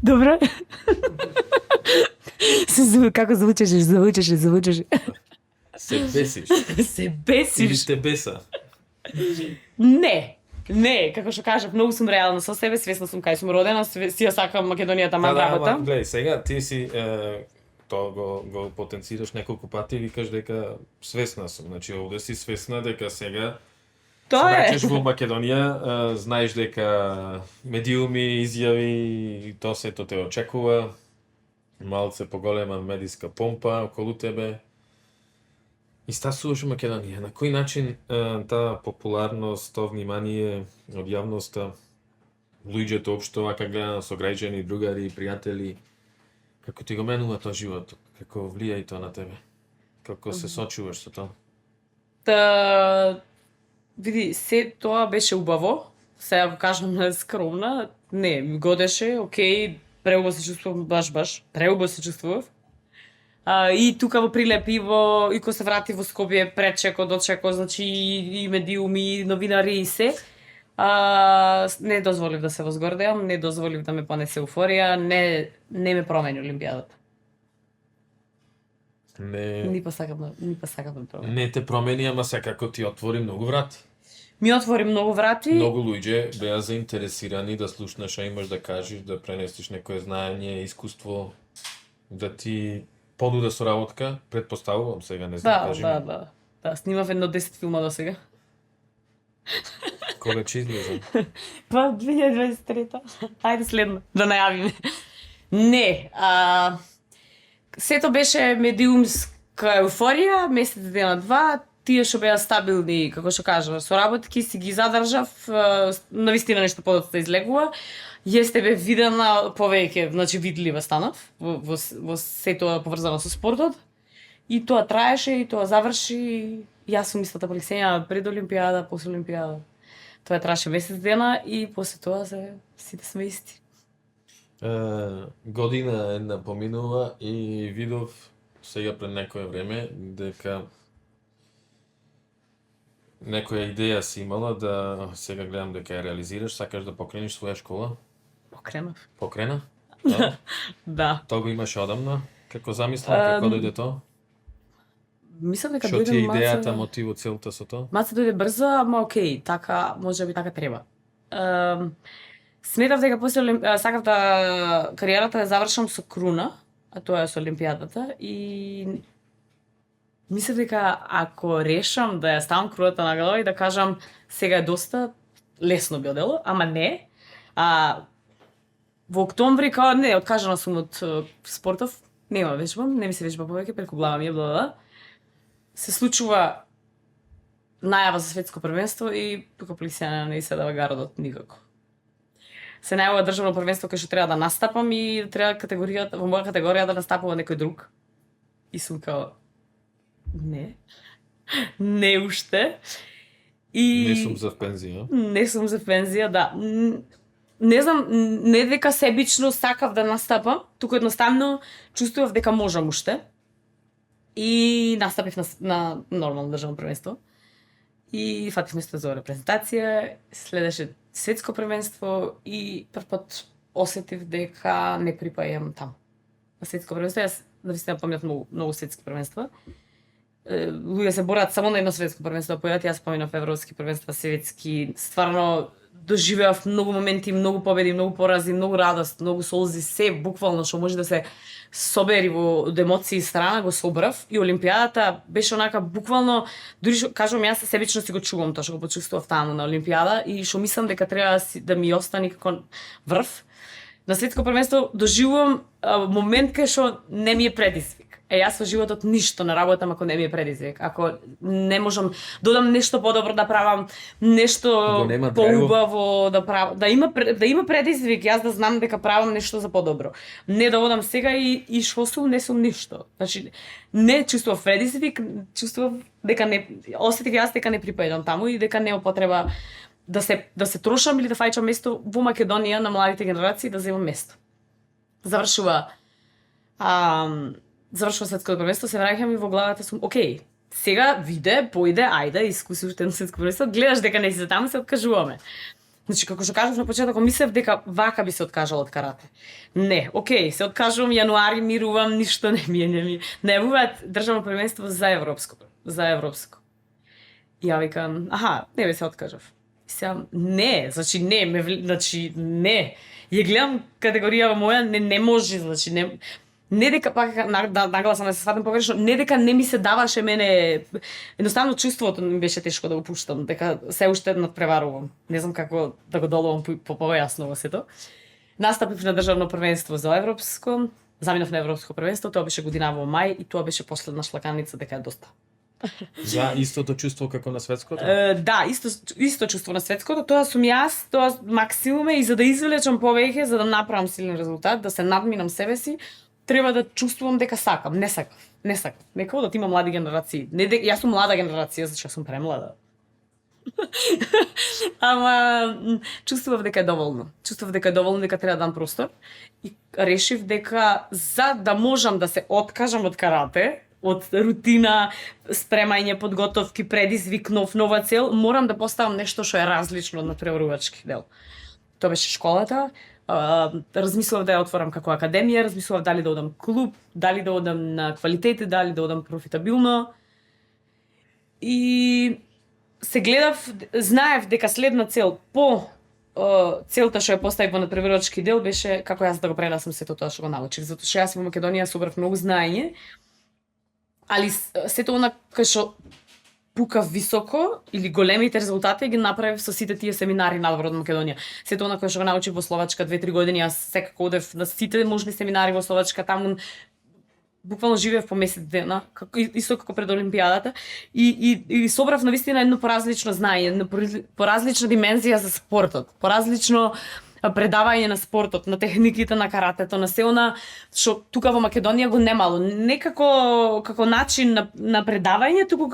C: Добре. Како звучеше.
B: Се бесиш.
C: Се
B: Или
C: бесиш.
B: те беса.
C: Не, како што кажав, многу сум реална со себе, свесна сум кај сум родена, си ја сакам Македонија тама работа.
B: ама гледај, сега ти си тоа го потенцираш неколку пати и викаш дека свесна сум. Значи овде си свесна дека сега
C: Тоа е.
B: враќаш во Македонија, знаеш дека медиуми, изјави, тоа сето те очекува. Малце поголема медиска помпа околу тебе. И стасуваш во Македонија. На кој начин таа популарност, тоа внимание од јавноста, луѓето општо вака гледано со граѓани, другари, пријатели, како ти го менува тоа животот? Како влија и тоа на тебе? Како се сочуваш со тоа?
C: Види, се тоа беше убаво. Сега го кажам скромна. Не, ми годеше, окей, преубаво се чувствував, баш, преубаво се чувствував. И тука во Прилеп и кога се врати во Скопје, пречеко, дочеко, значи и медиуми, и новинари и се. Не дозволив да се возгордеам, не дозволив да ме понесе еуфорија, не ме промени Олимпијадата. Ни па сакам да промени.
B: Не те промени, ама секако ти отвори многу врати.
C: Ми отвори многу врати.
B: Многу луѓе беа заинтересирани да слушнеш, а имаш да кажеш, да пренесеш некое знаење, искуство, да ти понуда соработка, предпоставувам сега, не знам, кажи ми.
C: Да, снимав едно 10 филма до сега.
B: Кога ќе излезам?
C: Па 2023-та. Ајде следно, да најавиме. Не, сето беше медиумска еуфорија, месец дена два, тие што беа стабилни, како што кажа, соработки си ги задржав, навистина нешто подоцна излегува. Јесте бе видена повеќе, значи видлива станав во сето поврзано со спортот. И тоа траеше и тоа заврши. Јас сум истата Алексеја пред Олимпијада, после Олимпијада. Тоа траеше месец дена и после тоа сите сме исти.
B: Година една поминува и видов сега пред некое време дека некоја идеја си имала да сега гледам дека ја реализираш, сакаш да покрениш своја школа?
C: Покренав.
B: Покрена? Да.
C: Да.
B: Тоа го имаш одамна? Како замисла, како дојде тоа?
C: Мислам дека
B: Што ти
C: дојде
B: е идејата,
C: маца...
B: мотивот, целта со тоа?
C: Маца дојде брзо, ама окей, така, можеби така треба. Сметав дека после сакав да кариерата да завршам со круна, а тоа е со Олимпијадата и мислев дека ако решам да ја ставам круната на глава и да кажам сега е доста, лесно би одело, ама не. Во октомври као не, откажана сум од спортов, нема вежбам, не ми се вежба повеќе, преку глава ми е бла. Се случува најава за светско првенство и тука полиција не се дава гардот никако. Се најава државно првенство кај што треба да настапам и треба категоријата, во моја категорија да настапува некој друг. И сум као не уште. И
B: Не сум за пензија.
C: Не сум за пензија, да. Не знам, не дека себично сакав да настапам, туку едноставно чувствував дека можам уште. И настапив на нормално државно првенство. И фатив место за репрезентација, следеше светско првенство и прв пат осетив дека не припајам таму. На светско првенство, јас навистина помнев многу светски првенства. Луѓе се борат само на едно светско првенство, појат јас поминав европски првенства, светски, стварно доживеав многу моменти, многу победи, многу порази, многу радост, многу солзи, се буквално што може да се собери во емоции страна го собрав и Олимпијадата беше онака буквално, дури што кажувам јас себично си го чувам тоа што го почувствував таму на Олимпијада и што мислам дека треба да ми остане како врв. На светско првенство доживувам момент кај што не ми е предизвик. Јас во животот ништо не работам ако не ми е предизвик. Ако не можам додам нешто подобро да правам, нешто поубаво да правам, да има предизвик, јас да знам дека правам нешто за подобро. Не да одам сега и што сум, не сум ништо. Значи не чувствував предизвик, чувствував дека не осетив јас дека не припаѓам таму и дека не употреба да се трошам или да фаќам место во Македонија на младите генерации да земам место. Завршува светското првенство, се враќам и во главата сум, окей, сега виде, појде, ајде, искуси уште едно светско првенство, гледаш дека не си за таму, се откажуваме. Значи, како што кажав на почетокот, мислев дека вака би се откажала од карате. Не, окей, се откажувам, јануари мирувам, ништо не ми е, не буваат државно првенство за европско. И ја викам, не се откажав. И сега, не, значи не. Ја гледам категорија моја, не може, значи не дека пак нагласам да се сватам погрешно, не дека не ми се даваше мене, едноставно чувството ми беше тешко да го пуштам, дека се уште надпреварувам. Не знам како да го доловам појасно во сето. Настапив на државно првенство за европско, заминав на европско првенство, тоа беше година во мај и тоа беше последна шлаканица дека е доста.
B: За истото чувство како на светското?
C: Да, исто чувство на светското, тоа сум јас, тоа максимум е, и за да извлечам повеќе, за да направам силен резултат, да се надминам себе си, треба да чувствувам дека сакам, не сакам. Некако да има млади генерации. Јас сум млада генерација, зашто сум премлада. Ама чувствував дека е доволно. Дека треба да дам простор и решив дека за да можам да се откажам од карате, од рутина, спремање, подготовки, предизвик, нова цел, морам да поставам нешто што е различно од надпреварувачки дел. Тоа беше школата. Размислував да ја отворам како академија, размислував дали да одам клуб, дали да одам на квалитет, дали да одам профитабилно. И се гледав, знаев дека следна цел по целта што ја поставив во надпреварувачки дел беше како јас да го пренесам сето тоа што го научив, затоа што јас во Македонија собрав многу знаење, али сето она кај што пукав високо или големите резултати ги направив со сите тие семинари надвор од Македонија. Сето она кое што го научив во Словачка 2-3 години, јас секако одев на сите можни семинари во Словачка, таму буквално живеев по месец дена, исто како пред Олимпијадата, и собрав навистина едно поразлично знаење, поразлична димензија за спортот, поразлично предавање на спортот, на техниките на каратето, на се она што тука во Македонија го немало. Не како начин на предавање, туку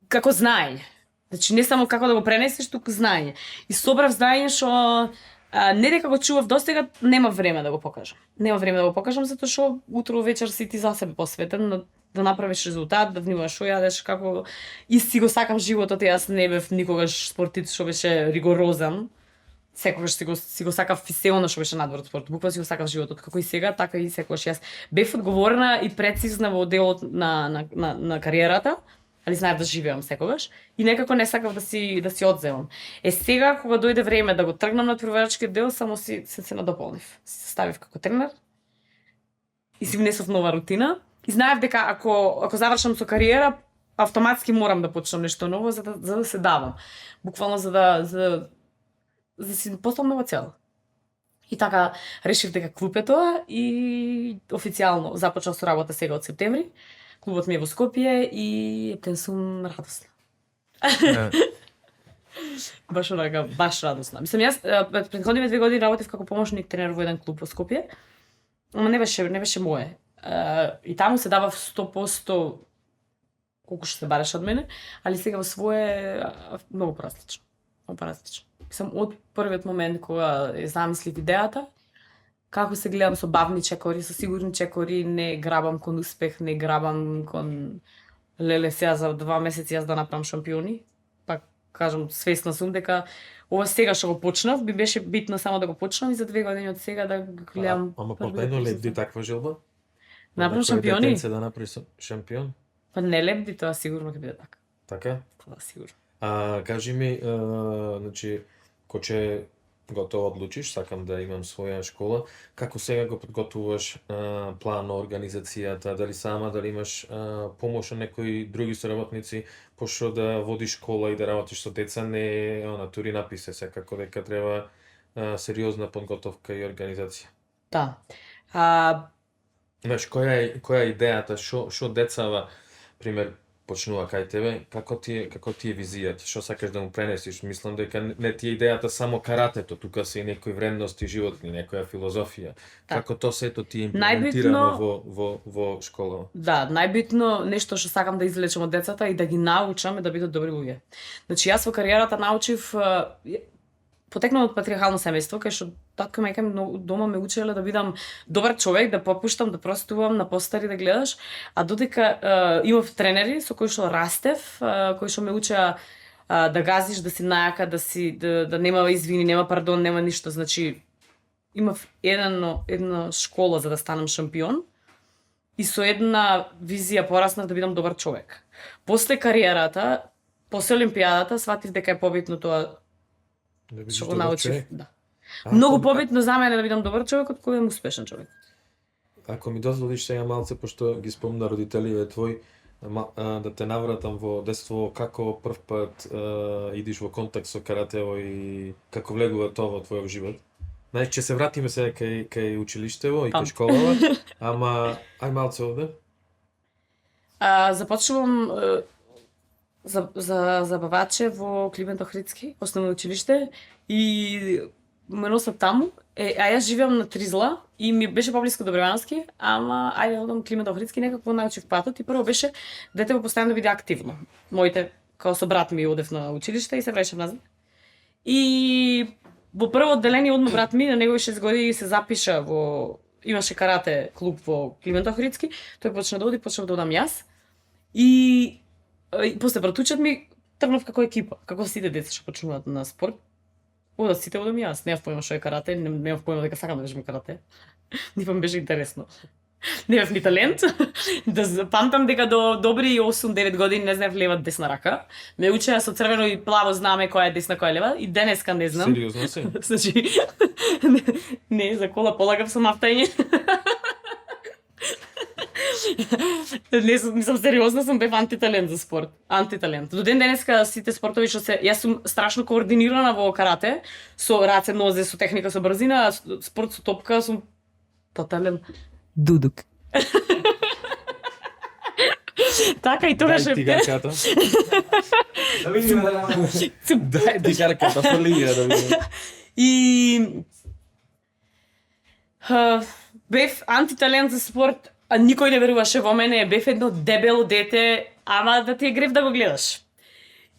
C: како знаење. Значи не само како да го пренесеш, туку знаење. И собрав знаење што не дека го чував достига, нема време да го покажам. Затоа што утро вечер си ти за себе посветен да направиш резултат, да внимаваш што јадеш, како и си го сакам животот, јас не бев никогаш спортист што беше ригорозен. Секогаш си го сакав и се оно што беше надвор од спортот. Буквално си го сакав животот, како и сега, така и секогаш јас бев одговорна и прецизна во делот на кариерата, али знаев да живеам секогаш и некако не сакав да си одземам. Сега кога дојде време да го тргнам на надпреварувачки дел, само се надополнив. Се ставив како тренер и си внесов нова рутина. И знаев дека ако завршам со кариера, автоматски морам да почнам нешто ново за да се давам. Буквално за да си поставам нова цел. И така решив дека клуб е тоа и официјално започнав со работа сега од септември. Клубот ми е во Скопје и ептен сум радосна. Баш радосна. Мислам, јас претходните 2 години работев како помошник тренер во еден клуб во Скопје, ама не беше мое. И таму се давав 100% колку што се бараше од мене, али сега во свое многу поразлично. Сам од првиот момент кога замислив идејата, како се гледам со бавни чекори, со сигурни чекори, не грабам кон успех, не грабам кон леле сега за 2 месеци јас да направам шампиони. Пак кажам, свесна сум дека ова сега што го почнав, би беше битно само да го почнам и за 2 години од сега да го гледам.
B: Ама победно лепди таква желба?
C: Направам шампиони?
B: Да направи шампион?
C: Па не лепди, тоа сигурно ќе биде така.
B: Така?
C: Тоа сигурно.
B: Кажи ми, значи, кога готово одлучиш, сакам да имам своја школа, како сега го подготвуваш план, организацијата, дали сама, дали имаш помош од некои други соработници, пошто да водиш школа и да работиш со деца, не тури написе, секако дека треба сериозна подготовка и организација.
C: Да.
B: Знаеш, која е идејата, што децава, пример, почнува кај тебе, како ти е визијата, што сакаш да му пренесиш? Мислам дека не ти е идејата само каратето, тука се и некои вредности животни, некоја филозофија.
C: Да.
B: Како то сето ти е имплементирано во школа?
C: Да, најбитно нешто што сакам да извлечам од децата и да ги научам е да бидат добри луѓе. Значи јас во кариерата научив потекнувам од патриархално семејство, кај што татко и мајка ми дома ме учеле да бидам добар човек, да попуштам, да простувам, на постари да гледаш, а додека имав тренери со кои што растев, кои што ме учеа да газиш, да си најака, да нема извини, нема пардон, нема ништо. Значи имав една школа за да станам шампион и со една визија пораснав да бидам добар човек. После кариерата, после олимпијадата, сватив дека е побитно тоа
B: Да бидеш
C: што го
B: добар
C: научив.
B: човек?
C: Да. Многу
B: Ако-
C: побитно за мене да бидам добар човек од кој е успешен човек.
B: Ако ми дозволиш сега малце, пошто ги спомна родителиве твои, да те навратам во детство, како прв пат идиш во контакт со каратево и како влегува тоа во твојот живот? Знаеш, ќе се вратиме сега кај училиштево и кај
C: Там.
B: школава, ама ај малце овде.
C: Започнувам за забаваче во Климент Охридски, основно училиште, и ме носат таму. А јас живеам на Тризла и ми беше поблиску до Бревански, ама ајде одам Климент Охридски, некако научив патот и прво беше детево постојано да биде активно. Моите, као со брат ми одев на училиште и се враќав назад. И во прво одделение одма брат ми, на негови 6 години се запиша имаше карате клуб во Климент Охридски, тој почна да оди, почнав да одам јас. И после братучет ми тргнав како екипа, како сите деца што почнуваат на спорт. Одат сите, одам јас. Немав појма што е карате, немав појма дека сакам да беше карате. Нипа ми беше интересно. Немав ни талент. Да памтам дека до добри 8-9 години не знаев лева десна рака. Ме учеа со црвено и плаво знаме која е десна, која е лева и денеска не знам.
B: Сериозно се?
C: Значи, не, за кола полагав сам автање. Не сум сериозна, сум бев антиталент за спорт. Антиталент. До ден денеска сите спортови што јас сум страшно координирана во карате, со раце, нозе, со техника, со брзина, а спорт со топка сум тотален дудук. Така и тогаш
B: Дај ти гарката.
D: Да видиме да
B: Дај ти гарката, фали ја да видиме.
C: И бев антиталент за спорт, а никој не веруваше во мене, бев едно дебело дете, ама да ти е грев да го гледаш.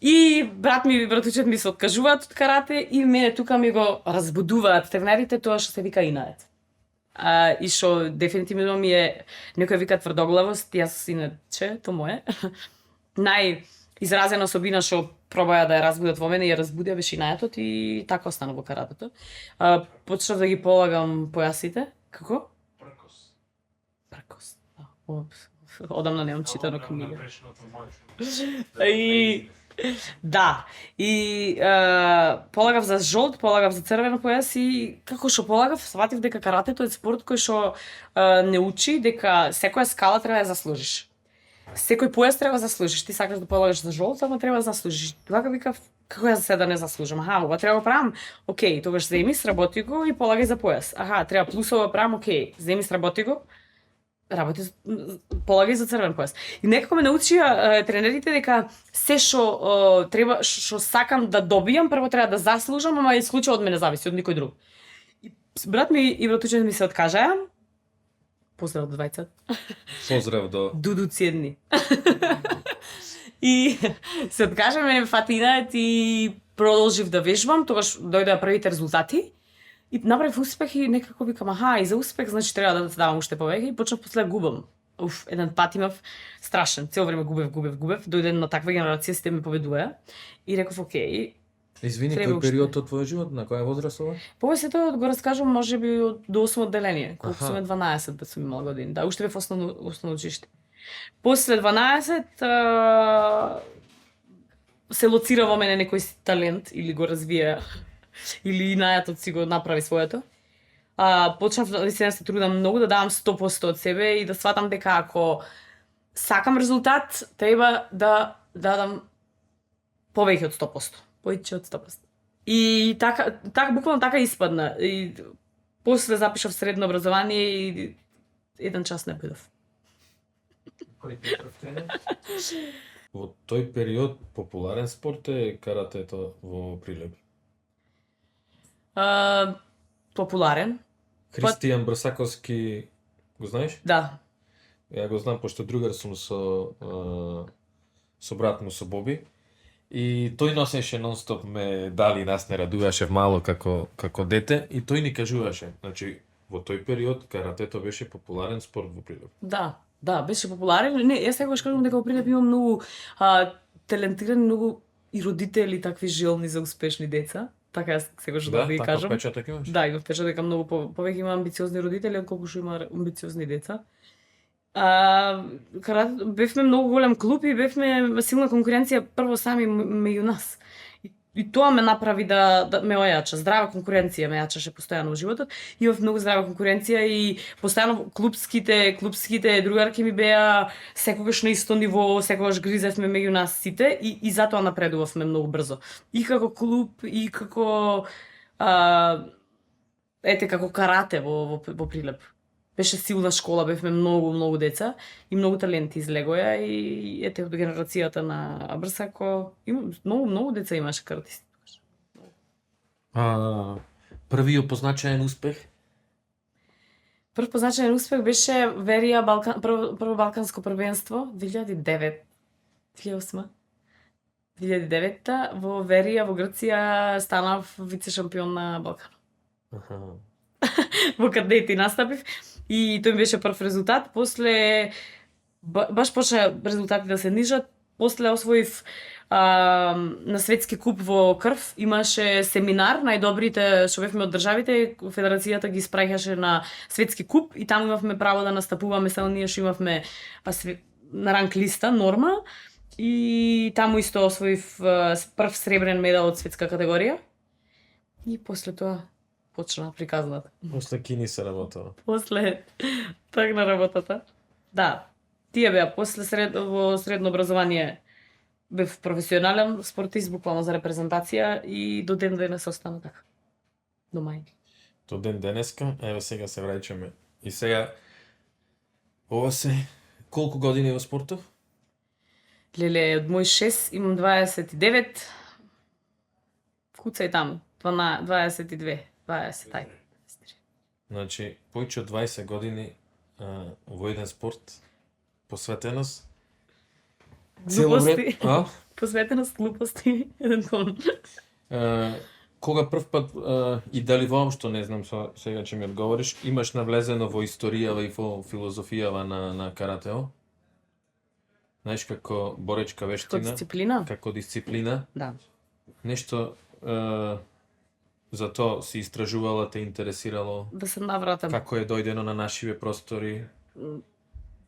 C: И брат ми и братучет ми се откажуваат од карате и мене тука ми го разбудуваат тренерите тоа што се вика инает. И што дефинитивно ми е, некој вика тврдоглавост, јас иначе, то мое. Најизразена особина што пробаја да ја разбудат во мене и ја разбудија беше инаетот и така остана во каратето. Почнав да ги полагам појасите. Како? Пркос. Одамна немам читано книга. И да, и полагав за жолт, полагав за црвен појас и како што полагав, сватив дека каратето е спорт кој што не учи дека секоја скала треба да ја заслужиш. Секој појас треба да заслужиш. Ти сакаш да полагаш за жолт, ама треба да заслужиш. Вака викав, како јас сега да не заслужам? Аха, ова треба да правам. Океј, тогаш земи, сработи го и полагај за појас. Аха, треба плюсова правам, океј, земи, сработи го. Работи, полагај за црвен појас. И некако ме научија тренерите дека се што треба, што сакам да добијам, прво треба да заслужам, ама исклучиво од мене зависи, од никој друг. И брат ми и братучет ми се откажаа. Поздрав до двајца.
B: Поздрав до
C: Дудуци едни. И се откажа, мене фати инает и продолжив да вежбам, тогаш дојдоа првите резултати. И направив успех и некако викам, аха, и за успех, значи треба да давам уште повеќе и почнав после губам. Еден пат имав страшен, цело време губев. Дојде на таква генерација, сите ме победуваја. И реков, океј.
B: Извини,
C: Треба
B: кој
C: уште.
B: период од твојот живот, на која возраст ова?
C: Повеќето го раскажам можеби до 8 одделение, колку
B: Аха.
C: сум 12 да сум имала години. Да, уште бев основно училиште. После 12 се лоцира во мене некој талент или го развија или најатот си го направи своето. Почнав да се трудам многу да давам 100% од себе и да сватам дека ако сакам резултат, треба да дадам повеќе од 100%. Повеќе од 100%. И така буквално така испадна. И после запишав средно образование и еден час не бидов.
D: Кој ти е прв тренер?
B: Во тој период популарен спорт е каратето во Прилеп.
C: Популарен,
B: Христијан Брсаковски, го знаеш?
C: да.
B: Ја го знам пошто другар сум со брат му, со Боби. И тој носеше нон-стоп медали, нас не радуваше мало како дете и тој ни кажуваше, значи во тој период каратето беше популарен спорт во Прилеп.
C: Да, беше популарен. Не, јас секогаш кажувам дека во Прилеп има многу талентирани, многу и родители такви желни за успешни деца. Така јас секогаш да ви
B: така
C: кажам.
B: печаток имаш?
C: Да, имам впечаток дека многу повеќе има амбициозни родители отколку што има амбициозни деца. Бевме многу голем клуб и бевме силна конкуренција прво сами меѓу нас. И тоа ме направи да ме ојача. Здрава конкуренција ме јачаше постојано во животот. Имав многу здрава конкуренција и постојано клубските другарки ми беа секогаш на исто ниво, секогаш гризевме меѓу нас сите и затоа напредувавме многу брзо. И како клуб, и како како карате во Прилеп. Беше силна школа, бевме многу деца и многу таленти излегоја и ете од генерацијата на Брсако има многу деца имаше каратисти.
B: Првиот позначаен успех?
C: Прв позначаен успех беше Верија прво балканско првенство 2008 во Верија во Грција станав вице шампион на Балкан. Во кадети настапив и тој ми беше прв резултат. После баш почна резултати да се нижат. После освоив на светски куп во крв, имаше семинар, најдобрите што бевме од државите, федерацијата ги испраќаше на светски куп и таму имавме право да настапуваме само ние што имавме на ранг листа норма и таму исто освоив прв сребрен медал од светска категорија. И после тоа почна приказната.
B: После кини се работела.
C: После тргна работата. Да, тие беа после во средно образование бев професионален спортист буквално за репрезентација и до ден денес остана така. До мај.
B: До ден денеска, еве сега се враќаме. И сега ова се колку години во спортов?
C: Леле, од мој 6 имам 29. Куцај таму. 22, 20, тај.
B: Значи, повеќе од 20 години во еден спорт, посветеност.
C: Глупости. Посветеност, глупости, еден тон.
B: Кога прв пат и дали воопшто, не знам сега ќе ми одговориш, имаш навлезено во историјава и во филозофијава на каратео? Знаеш, како боречка вештина?
C: Како дисциплина?
B: Како дисциплина?
C: Да.
B: Нешто за тоа си истражувала, те интересирало?
C: Да се навратам.
B: Како е дојдено на нашиве простори?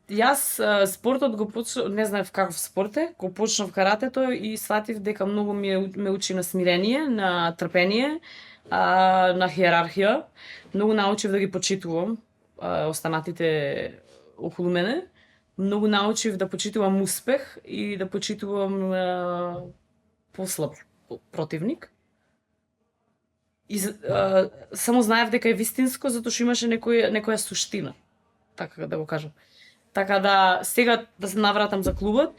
C: Јас спортот го почнав, не знаев каков спорт е, го почнав каратето и сватив дека многу ме учи на смирение, на трпение, на хиерархија. Многу научив да ги почитувам останатите околу мене. Многу научив да почитувам успех и да почитувам послаб противник. И само знаев дека е вистинско затоа што имаше некоја суштина, така да го кажам. Така да сега да се навратам за клубот,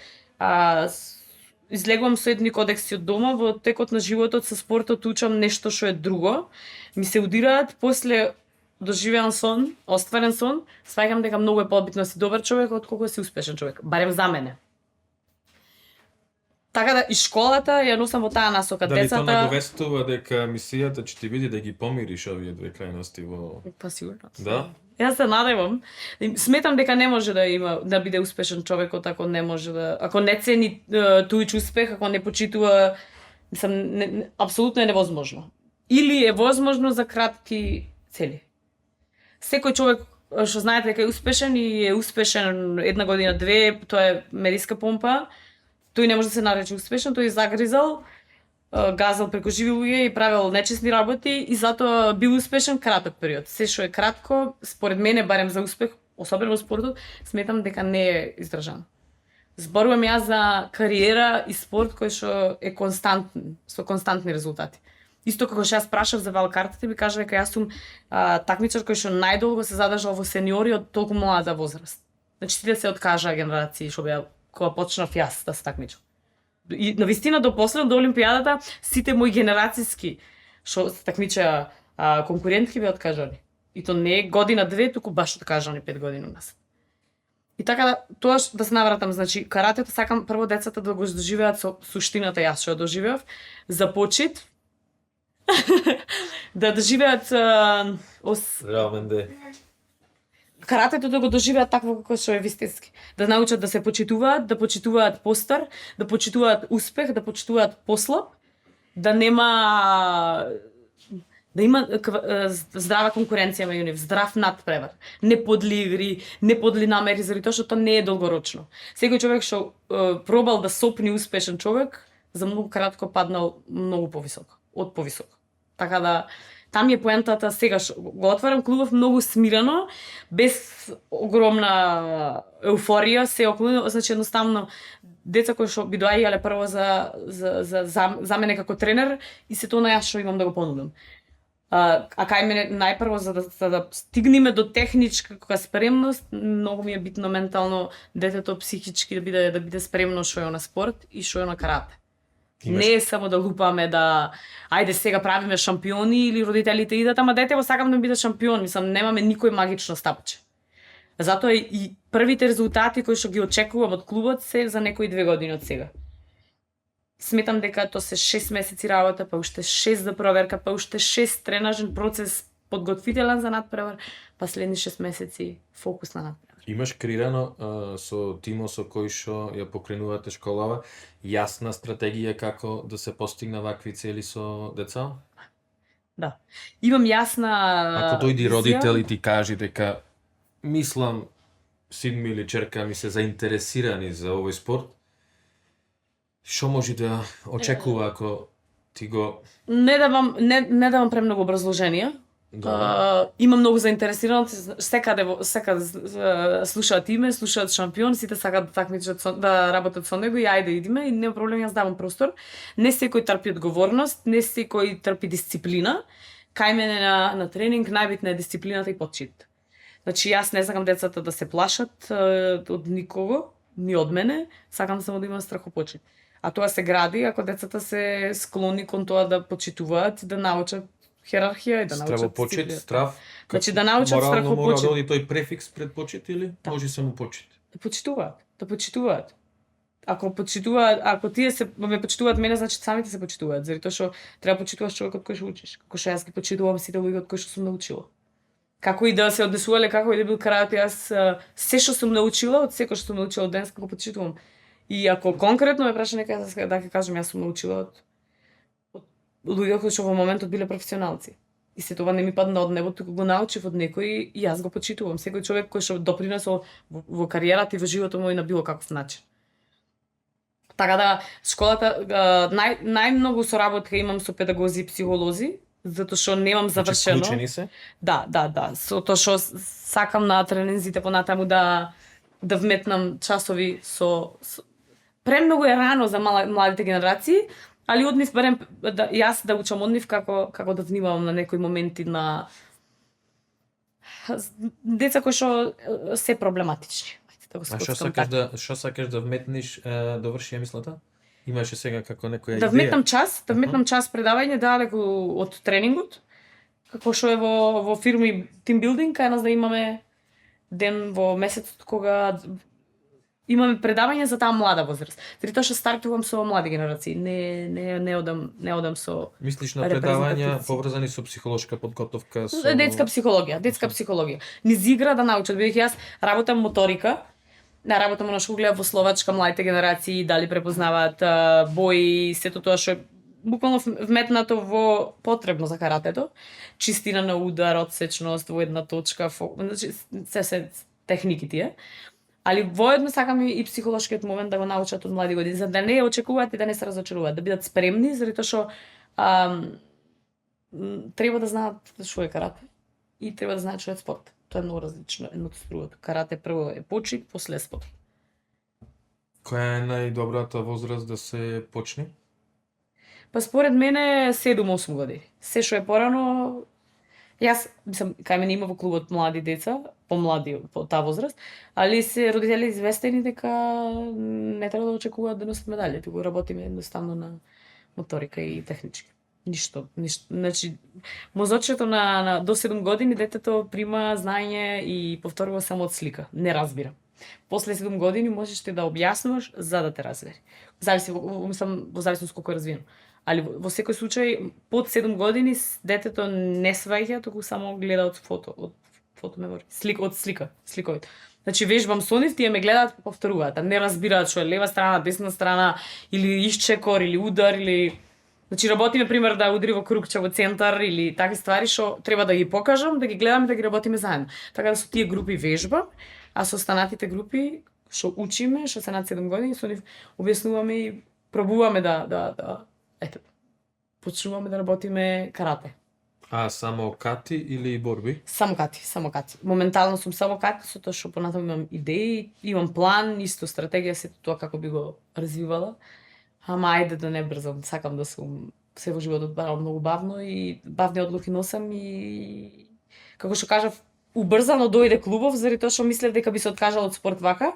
C: излегувам со едни кодекси од дома, во текот на животот со спортот учам нешто што е друго. Ми се удираат, после доживеан сон, остварен сон, сваќам дека многу е побитно да си добар човек отколку да си успешен човек, барем за мене. Така да и школата ја носам во таа насока.
B: Дали
C: децата...
B: тоа наговестува дека мисијата ќе ти биде да ги помириш овие две крајности во...
C: Па сигурно.
B: Да?
C: Јас се надевам. Сметам дека не може да биде успешен човекот ако не може ако не цени туѓ успех, ако не почитува, мислам, апсолутно е невозможно. Или е возможно за кратки цели. Секој човек што знаете дека е успешен и е успешен една година, две, тоа е медиска помпа. Тој не може да се нарече успешен, тој е загризал, газал преку живи луѓе и правел нечесни работи и затоа бил успешен краток период. Се што е кратко, според мене, барем за успех, особено во спортот, сметам дека не е издржано. Зборувам јас за кариера и спорт кој што е константен, со константни резултати. Исто како што јас прашав за валкартите, ми кажа дека јас сум такмичар кој што најдолго се задржал во сениори од толку млада возраст. Значи сите се откажаа генерации што беа кога почнав јас да се такмичам. И навистина до последно до олимпијадата сите мои генерацијски што се такмичаа конкурентки беа откажани. И то не е година-две, туку баш откажани 5 години уназад. И така да тоа да се навратам, значи каратето сакам прво децата да го доживеат со суштината јас што ја доживеав, за почит да доживеат
B: Реалмен де.
C: каратето да го доживеат такво како што е вистински. Да научат да се почитуваат, да почитуваат постар, да почитуваат успех, да почитуваат послаб, да нема да има здрава конкуренција меѓу нив, здрав надпревар, не подли игри, не подли намери, заради тоа што тоа не е долгорочно. Секој човек што пробал да сопни успешен човек, за многу кратко паднал многу повисоко, од повисоко. Така да там е поентата сега што го отварам клубов многу смирено, без огромна еуфорија, се околу, значи едноставно деца кои што би доаѓале прво за мене како тренер и се тоа јас што имам да го понудам. А кај мене најпрво за да стигнеме до техничка спремност, многу ми е битно ментално детето психички да биде спремно што е на спорт и што е на карате. Не е само да лупаме да ајде сега правиме шампиони или родителите идат, ама детево сакам да биде шампион, мислам немаме никој магично стапче. Затоа и првите резултати кои што ги очекувам од клубот се за некои 2 години од сега. Сметам дека тоа се 6 месеци работа, па уште 6 да проверка, па уште 6 тренажен процес подготвителен за надпревар, па следни 6 месеци фокус на надпревар.
B: Имаш креирано со тимо со кој што ја покренувате школава јасна стратегија како да се постигна вакви цели со деца?
C: Да. Имам јасна
B: Ако дојди
C: визија.
B: родител и ти кажи дека мислам син ми или черка ми се заинтересирани за овој спорт, што може да очекува ако ти го...
C: Не давам премногу образложенија. Има многу заинтересирани, секаде слушаат име, слушаат шампион, сите сакаат да такмичат да работат со него и ајде идиме и не проблем, јас давам простор. Не секој трпи одговорност, не секој трпи дисциплина. Кај мене на тренинг најбитна е дисциплината и почит. Значи јас не сакам децата да се плашат од никого, ни од мене, сакам само да имам страхопочит. А тоа се гради ако децата се склони кон тоа да почитуваат, да научат херархија и да научат
B: Стравопочит,
C: дисциплина.
B: страв.
C: Значи да научат
B: Морално мора
C: страхопочит.
B: да оди тој префикс пред почит или
C: Да.
B: може само почит?
C: Да почитуваат. Ако почитуваат, ако тие ме почитуваат мене, значи самите се почитуваат, заради тоа што треба почитуваш човекот кој што учиш. Како што јас ги почитувам сите луѓе од кои што сум научила. Како и да се однесувале, како и да бил карате, јас се што сум научила, од секој што сум научила од денес, како почитувам. И ако конкретно ме праша нека да ќе кажам јас сум научила од луѓе кои што во моментот биле професионалци. И се тоа не ми падна од небо, туку го научив од некој и јас го почитувам. Секој човек кој што допринесол во кариерата и во животот мој на било каков начин. Така да, школата, најмногу соработка имам со педагози и психолози, затоа што немам завршено.
B: Значи, вклучени се?
C: Да. Со тоа што сакам на тренинзите понатаму да вметнам часови со премногу е рано за младите генерации, али од нив барем јас да учам од нив како да внимавам на некои моменти на деца кои што се проблематични. Да го
B: А што
C: скоцкам
B: сакаш
C: така.
B: што сакаш да вметниш доврши ја мислата? Имаше сега како некоја
C: Да
B: идеја?
C: вметнам час предавање далеку од тренингот, како што е во фирми тимбилдинг, кај нас да имаме ден во месецот кога имаме предавање за таа млада возраст. Заради тоа што стартувам со млади генерации, не одам со
B: Мислиш на предавања
C: репрезентативци.
B: поврзани со психолошка подготовка, со
C: детска психологија. Низ игра да научат, бидејќи јас работам моторика, работам на школа во Словачка, младите генерации дали препознаваат бои, сето тоа што е буквално вметнато во потребно за каратето, чистина на удар, одсечност во една точка, значи се техники тие. Али воедно сакам и психолошкиот момент да го научат од млади години, за да не очекуваат и да не се разочаруваат, да бидат спремни, заради тоа што треба да знаат што е карате и треба да знаат што е спорт. Тоа е многу различно едното од другото. Карате прво е почит, после спорт.
B: Која е најдобрата возраст да се почне?
C: Па според мене 7-8 години. Се што е порано Јас, мислам, кај мене има во клубот млади деца, помлади по таа возраст, али се родители известени дека не треба да очекуваат да носат медали, туку работиме едноставно на моторика и технички. Ништо. Значи, мозочето на до 7 години детето прима знаење и повторува само од слика. Не разбира. После 7 години можеш ти да објаснуваш за да те разбере. Зависи, мислам, во зависност колку е развиено. Али во секој случај, под 7 години детето не сваќа, туку само гледа од фотомемори, од сликовите. Значи вежбам со нив, тие ме гледаат, повторуваат, а не разбираат што е лева страна, десна страна, или исчекор, или удар, или... Значи работиме, пример, да удри во крукче во центар, или такви ствари што треба да ги покажам, да ги гледаме, да ги работиме заедно. Така да со тие групи вежбам, а со останатите групи што учиме, што се над 7 години, со нив објаснуваме и пробуваме ете, почнуваме да работиме карате.
B: А само кати или борби?
C: Само кати. Моментално сум само кати, затоа што понатаму имам идеи, имам план, исто стратегија, сето тоа како би го развивала. Ама ајде да не брзам, сакам да сум се во животот барам многу бавно и бавни одлуки носам и како што кажав, убрзано дојде клубов заради тоа што мислев дека би се откажала од спорт вака,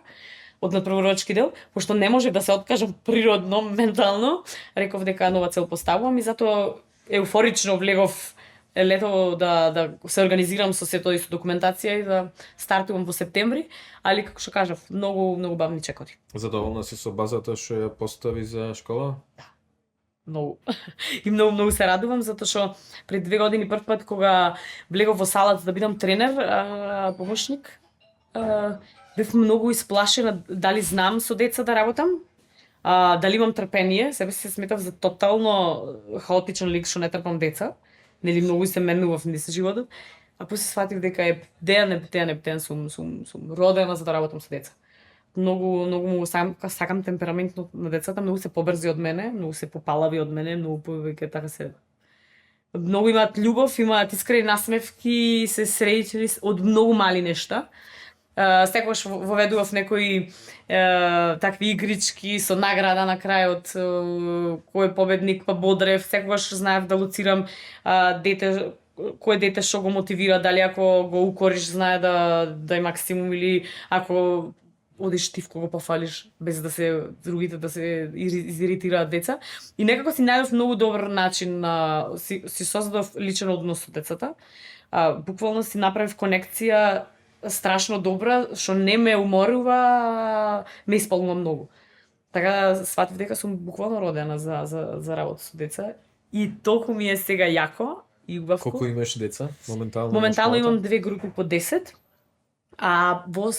C: од надпреварувачки дел, пошто не можев да се откажам природно, ментално, реков дека нова цел поставувам и затоа еуфорично влегов лето да се организирам со сето и со документација и да стартувам во септември, али како што кажав, многу бавни чекори.
B: Задоволна си со базата што ја постави за школа?
C: Многу. И многу се радувам затоа што пред 2 години прв пат кога влегов во салата да бидам тренер, помошник, бев многу исплашена дали знам со деца да работам, дали имам трпение, себе се сметав за тотално хаотичен лик што не трпам деца. Нели многу се менував низ животот, а после сфатив дека е дејан сум родена за да работам со деца. Многу сакам темпераментот на децата, многу се побрзи од мене, многу се попалави од мене, многу повеќе така се многу имаат љубов, имаат искрени насмевки, се среќни од многу мали нешта. Секогаш воведував некои такви игрички со награда на крајот, кој е победник, па бодрев, секогаш знаев да лоцирам дете, кој дете што го мотивира, дали ако го укориш знае да е максимум или ако одиш ти кого пофалиш без да се другите да се изиритираат деца. И некако си најдов многу добар начин си создадов личен однос со децата. Буквално си направив конекција страшно добра, што не ме уморува, ме исполнува многу. Така сватив дека сум буквално родена за работа со деца и толку ми е сега јако и убавко.
B: Колку имаш деца моментално?
C: Моментално имам 2 групи по 10. А во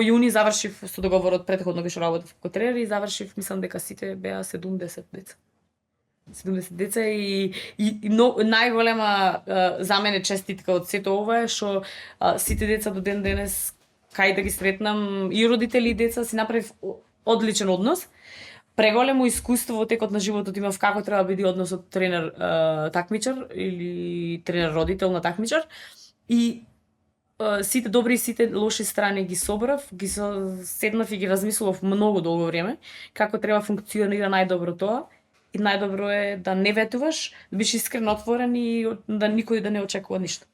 C: јуни завршив со договорот, претходно беше работев како тренер и завршив, мислам дека сите беа 70 деца. 70 деца и најголема за мене честитка од сето ова е што сите деца до ден денес кај да ги сретнам и родители и деца си направив одличен однос. Преголемо искуство во текот на животот имав како треба да биде односот тренер такмичар или тренер родител на такмичар и сите добри и сите лоши страни ги собрав, ги седнав и ги размислував многу долго време како треба функционира најдобро тоа. И најдобро е да не ветуваш, да бидеш искрен, отворен и да никој да не очекува ништо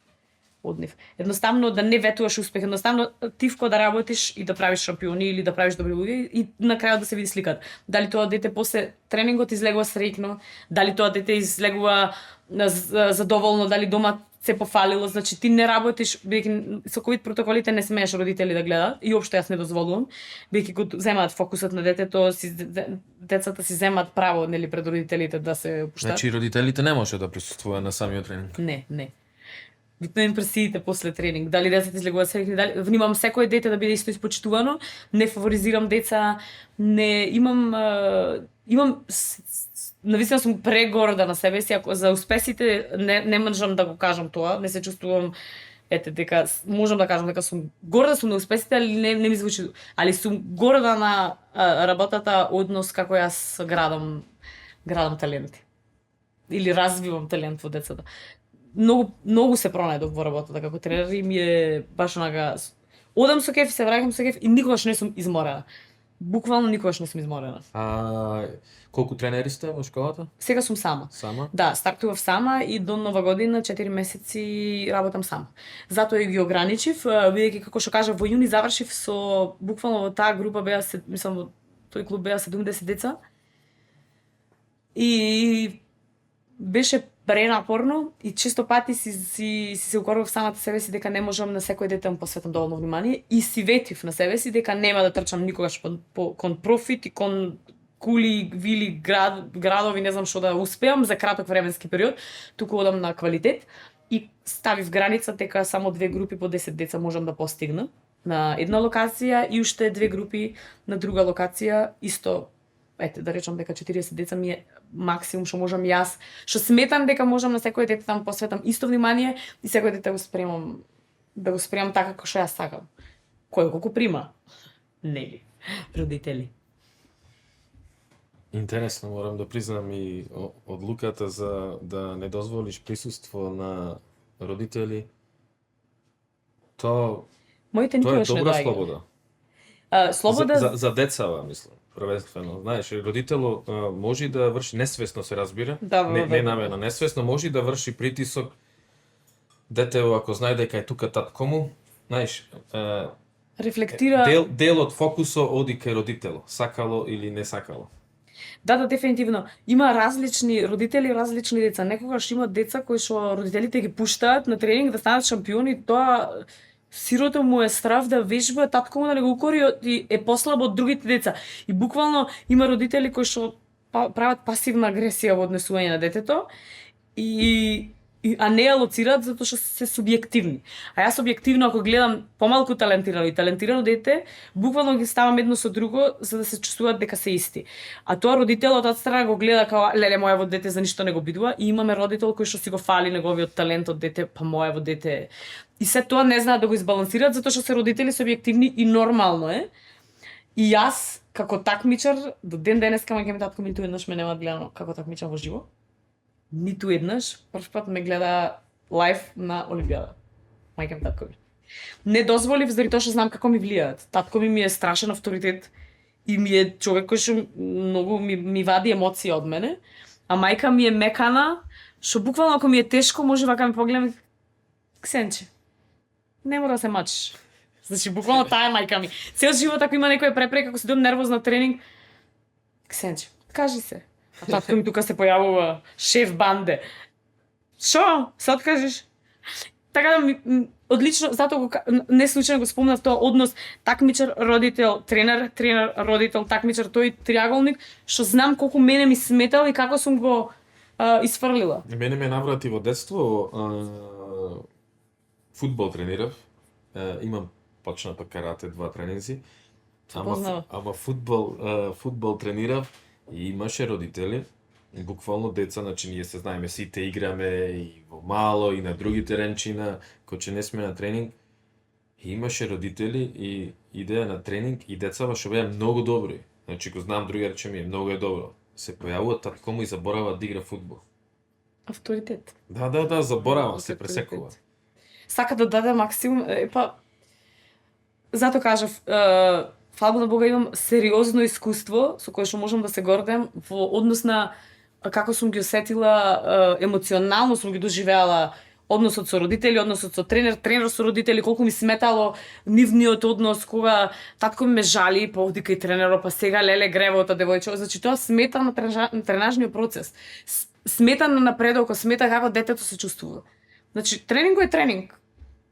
C: од нив. Едноставно да не ветуваш успех, едноставно тивко да работиш и да правиш шампиони или да правиш добри луѓе и на крајот да се види сликата. Дали тоа дете после тренингот излегува среќно, дали тоа дете излегува задоволно, дали дома се пофалило, значи ти не работиш, бидејќи со ковид протоколите не смееш родители да гледаат и општо јас не дозволувам, бидејќи го земаат фокусот на детето, децата си земаат право нели пред родителите да се опуштат.
B: Значи родителите не може да присуствуваат на самиот тренинг.
C: Не. Битно им пресидите после тренинг, дали децата излегуваат среќни, дали внимавам секој дете да биде исто испочитувано, не фаворизирам деца, не имам навистина сум прегорда на себе си, ако за успесите не можам да го кажам тоа, не се чувствувам дека можам да кажам дека сум горда сум на успесите, али не ми звучи, али сум горда на работата однос како јас градам таленти. Или развивам талент во децата. Многу се пронајдов во работата како тренер и ми е баш онака одам со кеф, се враќам со кеф и никогаш не сум изморена. Буквално никогаш не сум изморена.
B: Колку тренери сте во школата?
C: Сега сум сама.
B: Сама?
C: Да, стартував сама и до нова година 4 месеци работам сама. Затоа и ги ограничив, бидејќи како што кажав во јуни завршив со буквално во таа група беа мислам во тој клуб беа 70 деца. И беше пренапорно и често пати си се укорував самата себе си дека не можам на секој дете му посветам доволно внимание и си ветив на себе си дека нема да трчам никогаш кон профит и кон кули, вили, градови, не знам што да успеам за краток временски период, туку одам на квалитет и ставив граница дека само 2 групи по 10 деца можам да постигнам на една локација и уште 2 групи на друга локација исто. Ете, да речам дека 40 деца ми е максимум што можам јас, што сметам дека можам на секој дете да му посветам исто внимание и секој дете го спремам да го спремам така како што јас сакам. Кој колку прима? Нели, родители.
B: Интересно, морам да признам и одлуката за да не дозволиш присуство на родители.
C: Моите
B: Тоа е
C: никогаш не
B: добра
C: доаѓаат.
B: слобода.
C: Слобода
B: За децава, мислам, првенствено. Знаеш, родитело може да врши несвесно се разбира.
C: Да,
B: не намерно, несвесно може да врши притисок. Детето ако знае дека е тука татко му, знаеш,
C: рефлектира.
B: дел од фокусот оди кај родитело, сакало или не сакало.
C: Да, дефинитивно. Има различни родители, различни деца. Некогаш има деца кои што родителите ги пуштаат на тренинг да станат шампиони, тоа сирото му е страв да вежба, татко му да не го укори и е послаб од другите деца. И буквално има родители кои што прават пасивна агресија во однесување на детето а не ја лоцираат затоа што се субјективни. А јас објективно ако гледам помалку талентирано дете, буквално ги ставам едно со друго за да се чувствуваат дека се исти. А тоа родителот од страна го гледа како леле мојаво дете за ништо не го бидува и имаме родител кој што си го фали неговиот талент од дете, па мојаво дете. И се тоа не знаат да го избалансираат затоа што се родители субјективни и нормално е. И јас како такмичар до ден денеска мајка ми татко ми ниту еднаш ме нема гледано како такмичар во живо. Ниту еднаш, прв пат ме гледа лайв на Олимпијада. Мајка ми татко ми. Не дозволив заради тоа што знам како ми влијаат. Татко ми е страшен авторитет и ми е човек кој што многу ми вади емоции од мене, а мајка ми е мекана, што буквално ако ми е тешко може вака ми погледам Ксенче. Не мора да се мачиш. Значи буквално таа е мајка ми. Цел живот ако има некоја препрека, ако си дом нервозна на тренинг, Ксенче, кажи се. А татко ми тука се појавува шеф банде. Шо? Се откажеш? Така да ми одлично, затоа не случајно го спомнав тоа однос такмичар, родител, тренер, тренер, родител, такмичар, тој триаголник, што знам колку мене ми сметал и како сум го исфрлила.
B: Мене ме наврати во детство, фудбал тренирав, имам почнато карате 2 тренинзи, ама фудбал тренирав и имаше родители, буквално деца, значи ние се знаеме, сите играме и во мало и на други теренчина, кој че не сме на тренинг. И имаше родители и идеја на тренинг и децава што беа многу добри. Значи го знам другар че ми е многу е добро. Се појавува татко му и заборава да игра фудбал.
C: Авторитет.
B: Да, заборава, се пресекува.
C: Сака да даде максимум, зато кажав, фала на Бога имам сериозно искуство со кое што можам да се гордем во однос на како сум ги осетила, емоционално сум ги доживеала односот со родители, односот со тренер со родители, колку ми сметало нивниот однос кога татко ми ме жали, па оди кај тренерот, па сега леле гревото девојче. Значи тоа смета на тренажниот процес. Смета на напредокот, смета како детето се чувствува. Значи тренингот е тренинг.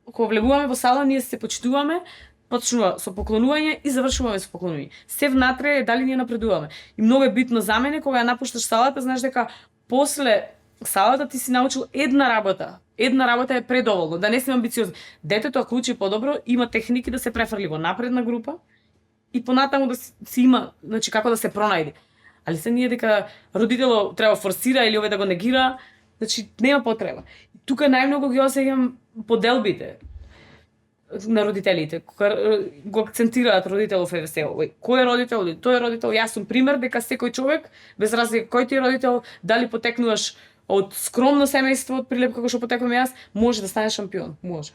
C: Кога влегуваме во сала, ние се почитуваме, почнува со поклонување и завршуваме со поклонување. Се внатре е дали ние напредуваме. И многу е битно за мене кога ја напушташ салата, знаеш дека после салата ти си научил една работа. Една работа е предоволно, да не си амбициозен. Детето ако учи подобро, има техники да се префрли во напредна група и понатаму да си има, значи како да се пронајде. Али се ние дека родитело треба форсира или овој да го негира, значи нема потреба. Тука најмногу ги осеќам поделбите на родителите, кога го акцентираат родител во ФВС. Кој е родител? Тој е родител. Јас сум пример дека секој човек, без разлика кој ти е родител, дали потекнуваш од скромно семејство, од прилеп како што потекнувам јас, може да стане шампион. Може.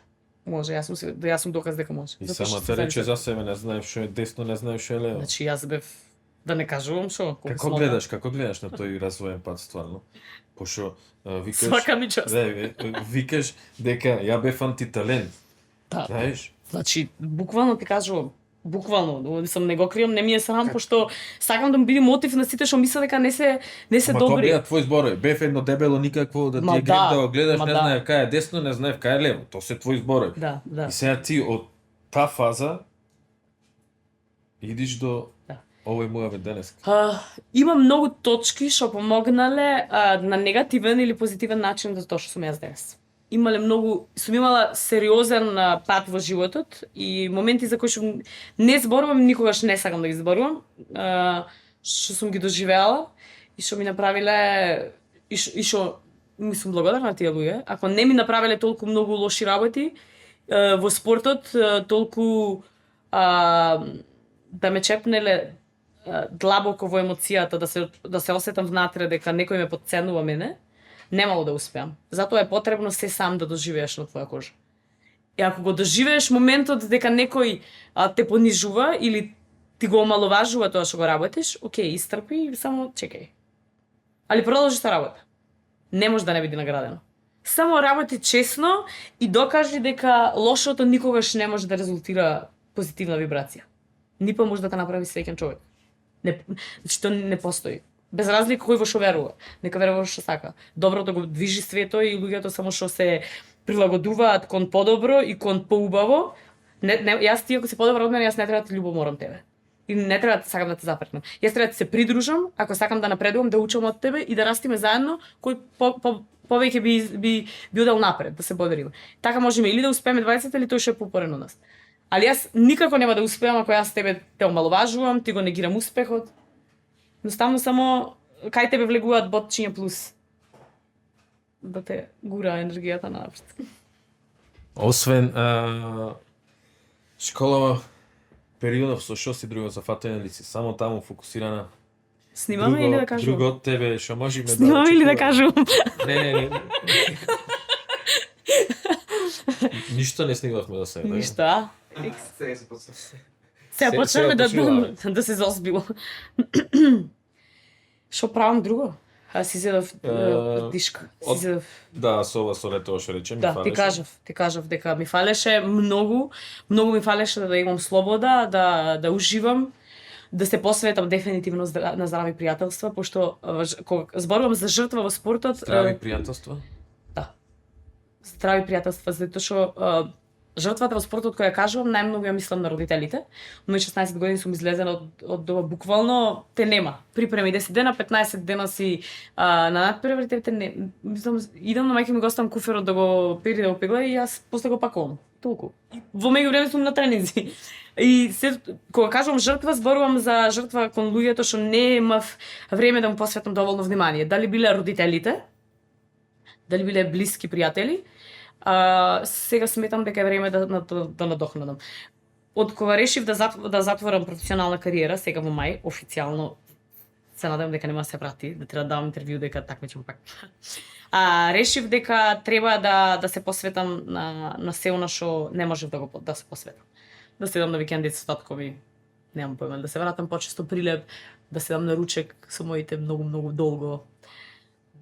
C: Може, јас сум доказ дека може.
B: И
C: Затоа што
B: самата
C: се
B: рече
C: заинтересувам.
B: за себе, не знаеш што е десно, не знаеш што е лево.
C: Значи јас бев да не кажувам што.
B: Како гледаш на тој развоен пат стварно? Пошто викаш
C: Свака ми част.
B: викаш дека ја бев антиталент.
C: Да.
B: Знаеш?
C: Значи, буквално ти кажувам, буквално, не го кријам, не ми е срам, пошто сакам да му биде мотив на сите што мислат дека не се
B: Ама тоа
C: добри.
B: беа твои зборови. Бев едно дебело никакво да ти
C: Ма
B: е грев
C: да,
B: да го гледаш,
C: ма
B: не
C: да.
B: знаев кај е десно, не знаев кај е лево. Тоа се твои зборови.
C: Да, да.
B: И сега ти од таа фаза идиш до
C: Да.
B: овој муавет денес.
C: Има многу точки што помогнале на негативен или позитивен начин за тоа што сум јас денес. Сум имала сериозен пат во животот и моменти за кои што не зборувам, никогаш не сакам да ги зборувам, што сум ги доживеала и што ми направиле и што ми сум благодарна на тие луѓе. Ако не ми направиле толку многу лоши работи во спортот, толку да ме чепнеле длабоко во емоцијата, да се осетам внатре дека некој ме потценува мене, немало да успеам. Затоа е потребно се сам да доживееш на твоја кожа. И ако го доживееш моментот дека некој те понижува или ти го омаловажува тоа што го работиш, окей, истрпи и само чекај. Али продолжи та работа. Не може да не биде наградено. Само работи честно и докажи дека лошото никогаш не може да резултира позитивна вибрација. Нипа може да те направи среќен човек. Значи тоа не постои. Без разлика кој во што верува. Нека верува во што сака. Доброто го движи свето и луѓето само што се прилагодуваат кон подобро и кон поубаво. Јас ти ако си подобро од мене, јас не треба да те љубоморам тебе. И не треба да сакам да те запретнам. Јас треба да се придружам, ако сакам да напредувам, да учам од тебе и да растиме заедно, кој повеќе би одел напред, да се бодриме. Така можеме или да успееме 20 или тој што е попорен од нас. Али јас никако нема да успеам ако јас тебе те омаловажувам, ти го негирам успехот. Едноставно само кај тебе влегуваат ботчиња плюс. Да те гура енергијата напред.
B: Освен школа периодов со што си друго зафатена ли си? Само таму фокусирана?
C: Снимаме или да кажувам?
B: Друго од тебе што можеме да
C: Снимаме или да кажувам?
B: Не. Ништо не снимавме до сега.
C: Ништо,
D: Сега се почна.
C: Сега почнеме
B: почнуваме.
C: да се зозбило. Што правам друго? Си зедов дишка. Си зедов.
B: Да, со ова со лето што рече ми
C: Да,
B: фалеше.
C: ти кажав дека ми фалеше многу ми фалеше да имам слобода, да уживам, да се посветам дефинитивно на здрави пријателства, пошто кога зборувам за жртва во спортот,
B: Здрави пријателства?
C: да. Здрави пријателства, затоа што жртвата во спортот која кажувам, најмногу ја мислам на родителите. Но 16 години сум излезена од дома буквално те нема. Припреми 10 дена, 15 дена си на надпреварите не мислам идам на мајка ми го оставам куферот да го пери да го пегла и јас после го пакувам. Толку. Во меѓувреме сум на тренинзи. И кога кажувам жртва, зборувам за жртва кон луѓето што не имав време да му посветам доволно внимание. Дали биле родителите, дали биле блиски пријатели, сега сметам дека е време да надохнадам. Од кога решив да затворам професионална кариера, сега во мај, официјално се надевам дека нема да се врати, да треба да давам интервју дека такмичам пак. Решив дека треба да се посветам на се она што не можев да се посветам. Да седам на викенди со таткови, немам појма, да се вратам почесто прилеп, да седам на ручек со моите многу долго.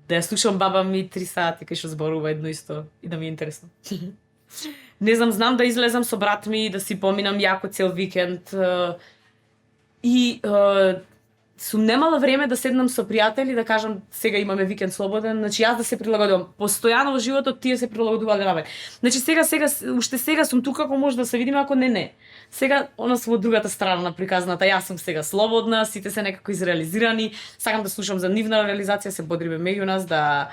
C: Да ја слушам баба ми 3 сати кај што зборува едно исто и да ми е интересно. Не знам да излезам со брат ми, да си поминам јако цел викенд. И сум немала време да седнам со пријатели да кажам сега имаме викенд слободен, значи јас да се прилагодувам. Постојано во животот тие се прилагодувале на мене. Значи уште сега сум тука ако може да се видиме, ако не. Сега она сум од другата страна на приказната. Јас сум сега слободна, сите се некако изреализирани. Сакам да слушам за нивна реализација, се бодриме меѓу нас да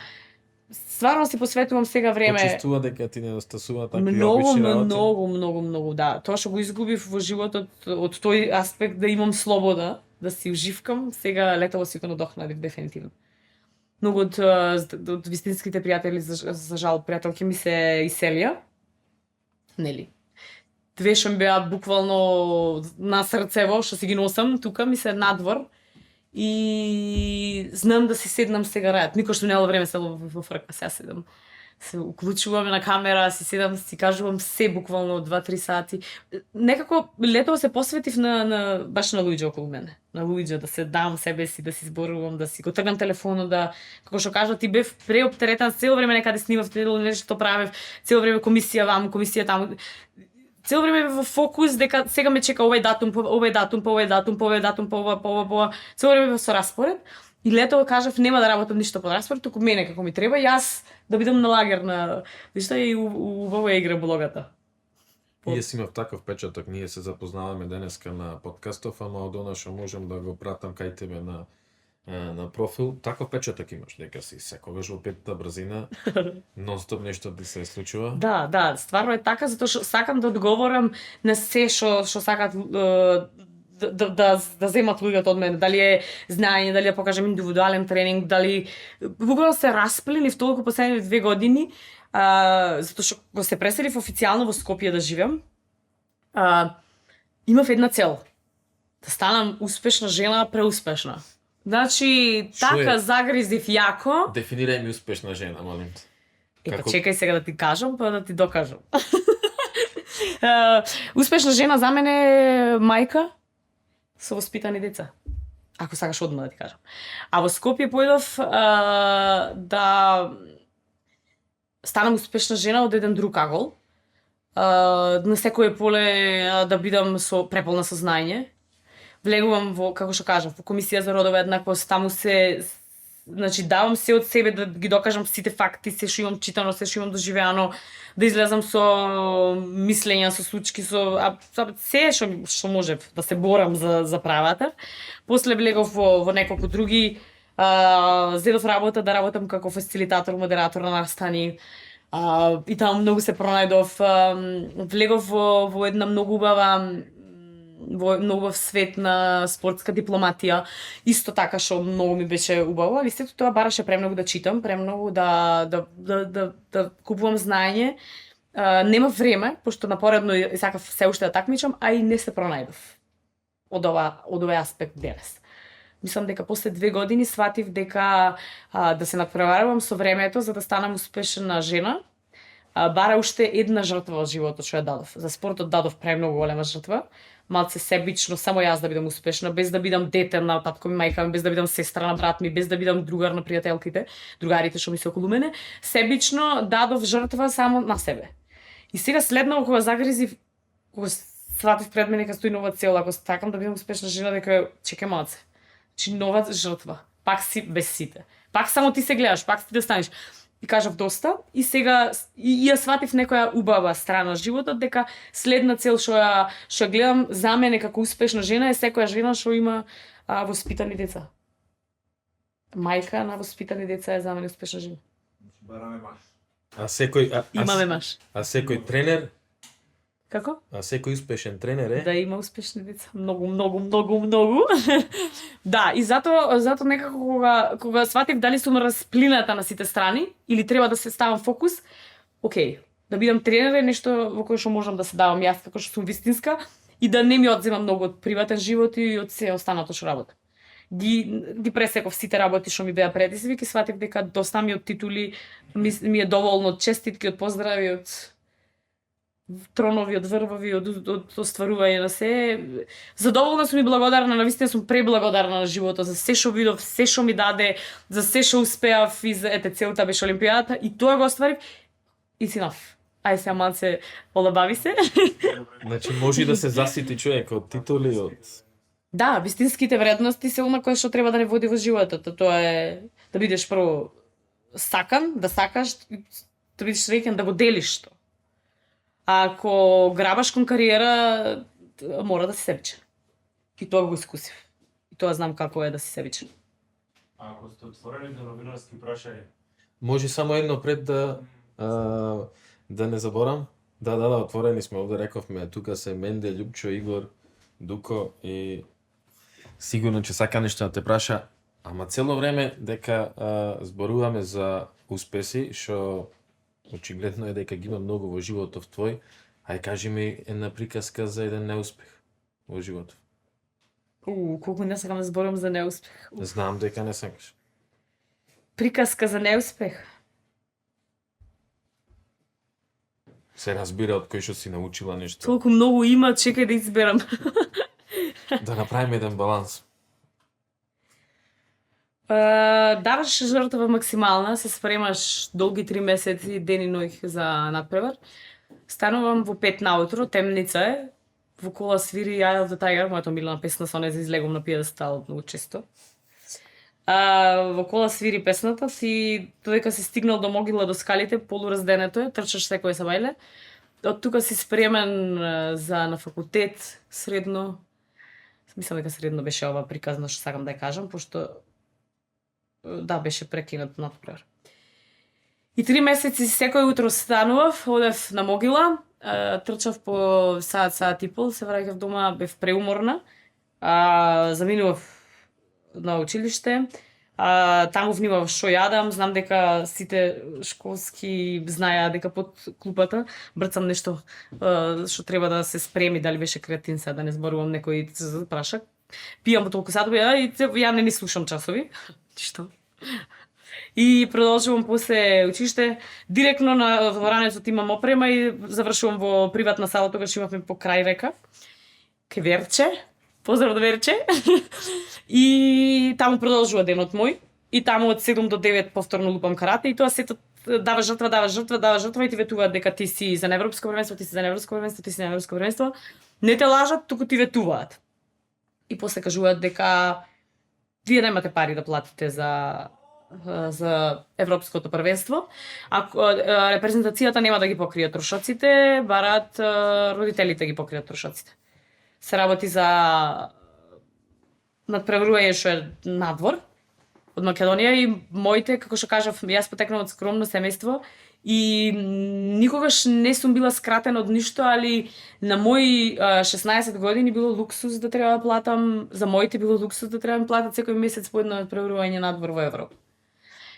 C: стварно си посветувам сега време.
B: Почувствува дека ти недостасува такви обични работи?
C: Многу, да. Тоа што го изгубив во животот од тој аспект да имам слобода, да си уживкам, сега летово си го надохнадив дефинитивно. Многу од вистинските пријатели, за жал, пријателки ми се иселија. Нели? Две што ми беа буквално на срцево, што си ги носам тука, ми се надвор. И знам да си седнам сега рајат. Никош што немало време се во фрка, сега седам. се уклучуваме на камера, си седам, си кажувам се буквално 2-3 сати. Некако летово се посветив на баш на луѓе околу мене. На луѓе да се дам себе си, да си зборувам, да си го тргнам телефонот, да како што кажа ти бев преоптеретан цело време некаде снимав, нешто правев, цело време комисија ваму, комисија таму. Цело време во фокус дека сега ме чека овој датум, овој датум, овој датум, овој датум, ова. Цело време со распоред. И летово кажав нема да работам ништо по распоред, туку мене како ми треба, јас да бидам на лагер на ништо и убава игра блогата.
B: И јас имав таков печаток, ние се запознаваме денеска на подкастов, ама од она што можам да го пратам кај тебе на профил, таков печаток имаш, дека си секогаш во петта брзина, нонстоп нешто ти се случува.
C: Да, стварно е така, затоа што сакам да одговорам на се што сакат да земат луѓето од мене, дали е знаење, дали да покажам индивидуален тренинг, дали буквално се распленив толку последните 2 години, затоа што го се преселив официјално во Скопје да живеам. Имав една цел. Да станам успешна жена, преуспешна. Значи, така загризив јако.
B: Дефинирај ми успешна жена, молим те.
C: Па чекај сега да ти кажам, па да ти докажам. Успешна жена за мене е мајка со воспитани деца. Ако сакаш одма да ти кажам. А во Скопје појдов да станам успешна жена од еден друг агол. На секое поле да бидам преполна со знаење. Влегувам во, како што кажав, во комисија за родова еднаквост, таму значи давам се од себе да ги докажам сите факти, се што имам читано, се што имам доживеано, да излезам со мислења, со случки, се што можев да се борам за правата. После влегов во неколку други, зедов работа да работам како фасилитатор, модератор на настани. И таму многу се пронајдов. Влегов во една многу убав свет на спортска дипломатија. Исто така што многу ми беше убаво, али сето тоа бараше премногу да читам, премногу да купувам знаење. Нема време, пошто напоредно сакав се уште да такмичам, а и не се пронајдов од овој аспект денес. Мислам дека после 2 години сватив дека да се надпреварувам со времето за да станам успешна жена. Бара уште една жртва од животот што ја дадов. За спортот дадов премногу голема жртва. Малце себично, само јас да бидам успешна, без да бидам дете на татко ми, мајка ми, без да бидам сестра на брат ми, без да бидам другар на пријателките, другарите што ми се околу мене. Себично дадов жртва само на себе. И сега следно кога загризив, кога сватив пред мене дека стои нова цел, ако сакам да бидам успешна жена, дека чекај малце. Значи нова жртва. Пак си без сите. Пак само ти се гледаш, пак ти да станеш. И кажав доста и сега ја сватив некоја убава страна од животот дека следна цел што ја гледам за мене како успешна жена е секоја жена што има воспитани деца. Мајка на воспитани деца е за мене успешна жена.
D: Бараме маш.
C: Имаме маш.
B: А секој тренер?
C: Како?
B: А секој успешен тренер е?
C: Да има успешни деца. Многу. Да, и зато некако кога сватив дали сум расплината на сите страни или треба да се ставам фокус, окей, да бидам тренер е нешто во кое што можам да се давам јас како што сум вистинска и да не ми одзема многу од приватен живот и од се останато што работам. Ги пресеков сите работи што ми беа предизвик и сватив дека доста ми од титули ми е доволно од честитки, од поздрави, од тронови, од врвови, од остварување на се. Задоволна сум и благодарна, навистина сум преблагодарна на животот за се што видов, се што ми даде, за се што успеав и за целта беше Олимпијадата и тоа го остварив. It's enough. Ај сега малце олабави се.
B: Значи може да се засити човек од титули, од...
C: Да, вистинските вредности се она кое што треба да не води во животот. Тоа е да бидеш прво сакан, да сакаш, да бидеш среќен, да го делиш тоа. Ако грабаш кон кариера, мора да си себичен. И тоа го искусив. И тоа знам како е да си себичен.
E: А ако сте отворени до новинарски прашања?
B: Може само едно пред да не заборам. Да, отворени сме, овде рековме, тука се Менде, Љупчо, Игор, Дуко и сигурно че сака нешто да те праша, ама цело време дека зборуваме за успеси, што очигледно е дека ги има многу во животот твој, ај кажи ми една приказка за еден неуспех во животот.
C: Колку не сакам да зборам за неуспех.
B: Знам дека не сакаш.
C: Приказка за неуспех.
B: се разбира од кој што си научила нешто.
C: Толку многу има, чекај да изберам.
B: Да направиме еден баланс.
C: Даваш жртва максимална, се спремаш долги 3 месеци, ден и ноќ за надпревар. Станувам во 5 наутро, темница е, во кола свири Eye of the Tiger, мојата омилена песна, со неја излегувам на пиедестал многу често. Во кола свири песната, ти додека си стигнал до могила, до скалите, полуразденето е, трчаш секој сабајле. Од тука си спремен за на факултет, средно. Мислам дека средно беше ова приказно што сакам да ја кажам, пошто да, беше прекинат надпревар. И 3 месеци секој утро станував, одев на могила, трчав по саат и пол, се враќав дома, бев преуморна, заминував на училиште, таму внимавав што јадам, знам дека сите школски знаеа дека под клупата брцам нешто што треба да се спреми, дали беше креатин, сега да не зборувам некој прашак. Пијам по толку сатови и ја не ни слушам часови. Што? И продолжувам после училиште, директно на дворанецот имам опрема и завршувам во приватна сала, тогаш имавме по крај река. Ке Верче. Поздрав до Верче. И таму продолжува денот мој. И таму од 7 до 9 повторно лупам карате и тоа сето дава жртва и ти ветуваат дека ти си за европско првенство, ти си за европско првенство, ти си за европско првенство. Не те лажат, туку ти ветуваат. И после кажуваат дека вие немате пари да платите за европското првенство. Ако репрезентацијата нема да ги покрие трошоците, бараат родителите ги покријат трошоците. Се работи за надпреварување што е надвор од Македонија и моите, како што кажав, јас потекнав од скромно семејство и никогаш не сум била скратена од ништо, али на мои 16 години било луксус да треба да платам, за моите било луксус да треба да платат секој месец по едно надпреварување надвор во Европа.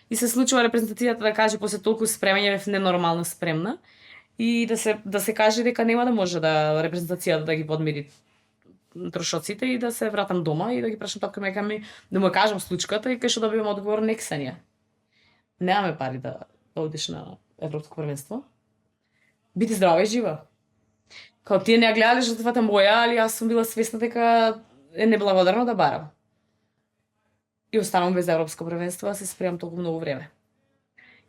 C: И се случува репрезентацијата да каже после толку спремање бев ненормално спремна и да се каже дека нема да може да репрезентацијата да ги подмири трошоците и да се вратам дома и да ги прашам татко мека ми да му кажам случката и кај што добивам одговор не Ксенија. Немаме пари да одиш на европско првенство. Бити здрава и жива. Као тие не ја гледале жртвата моја, али јас сум била свесна дека е неблагодарно да барам. И останам без европско првенство, а се спремам толку многу време.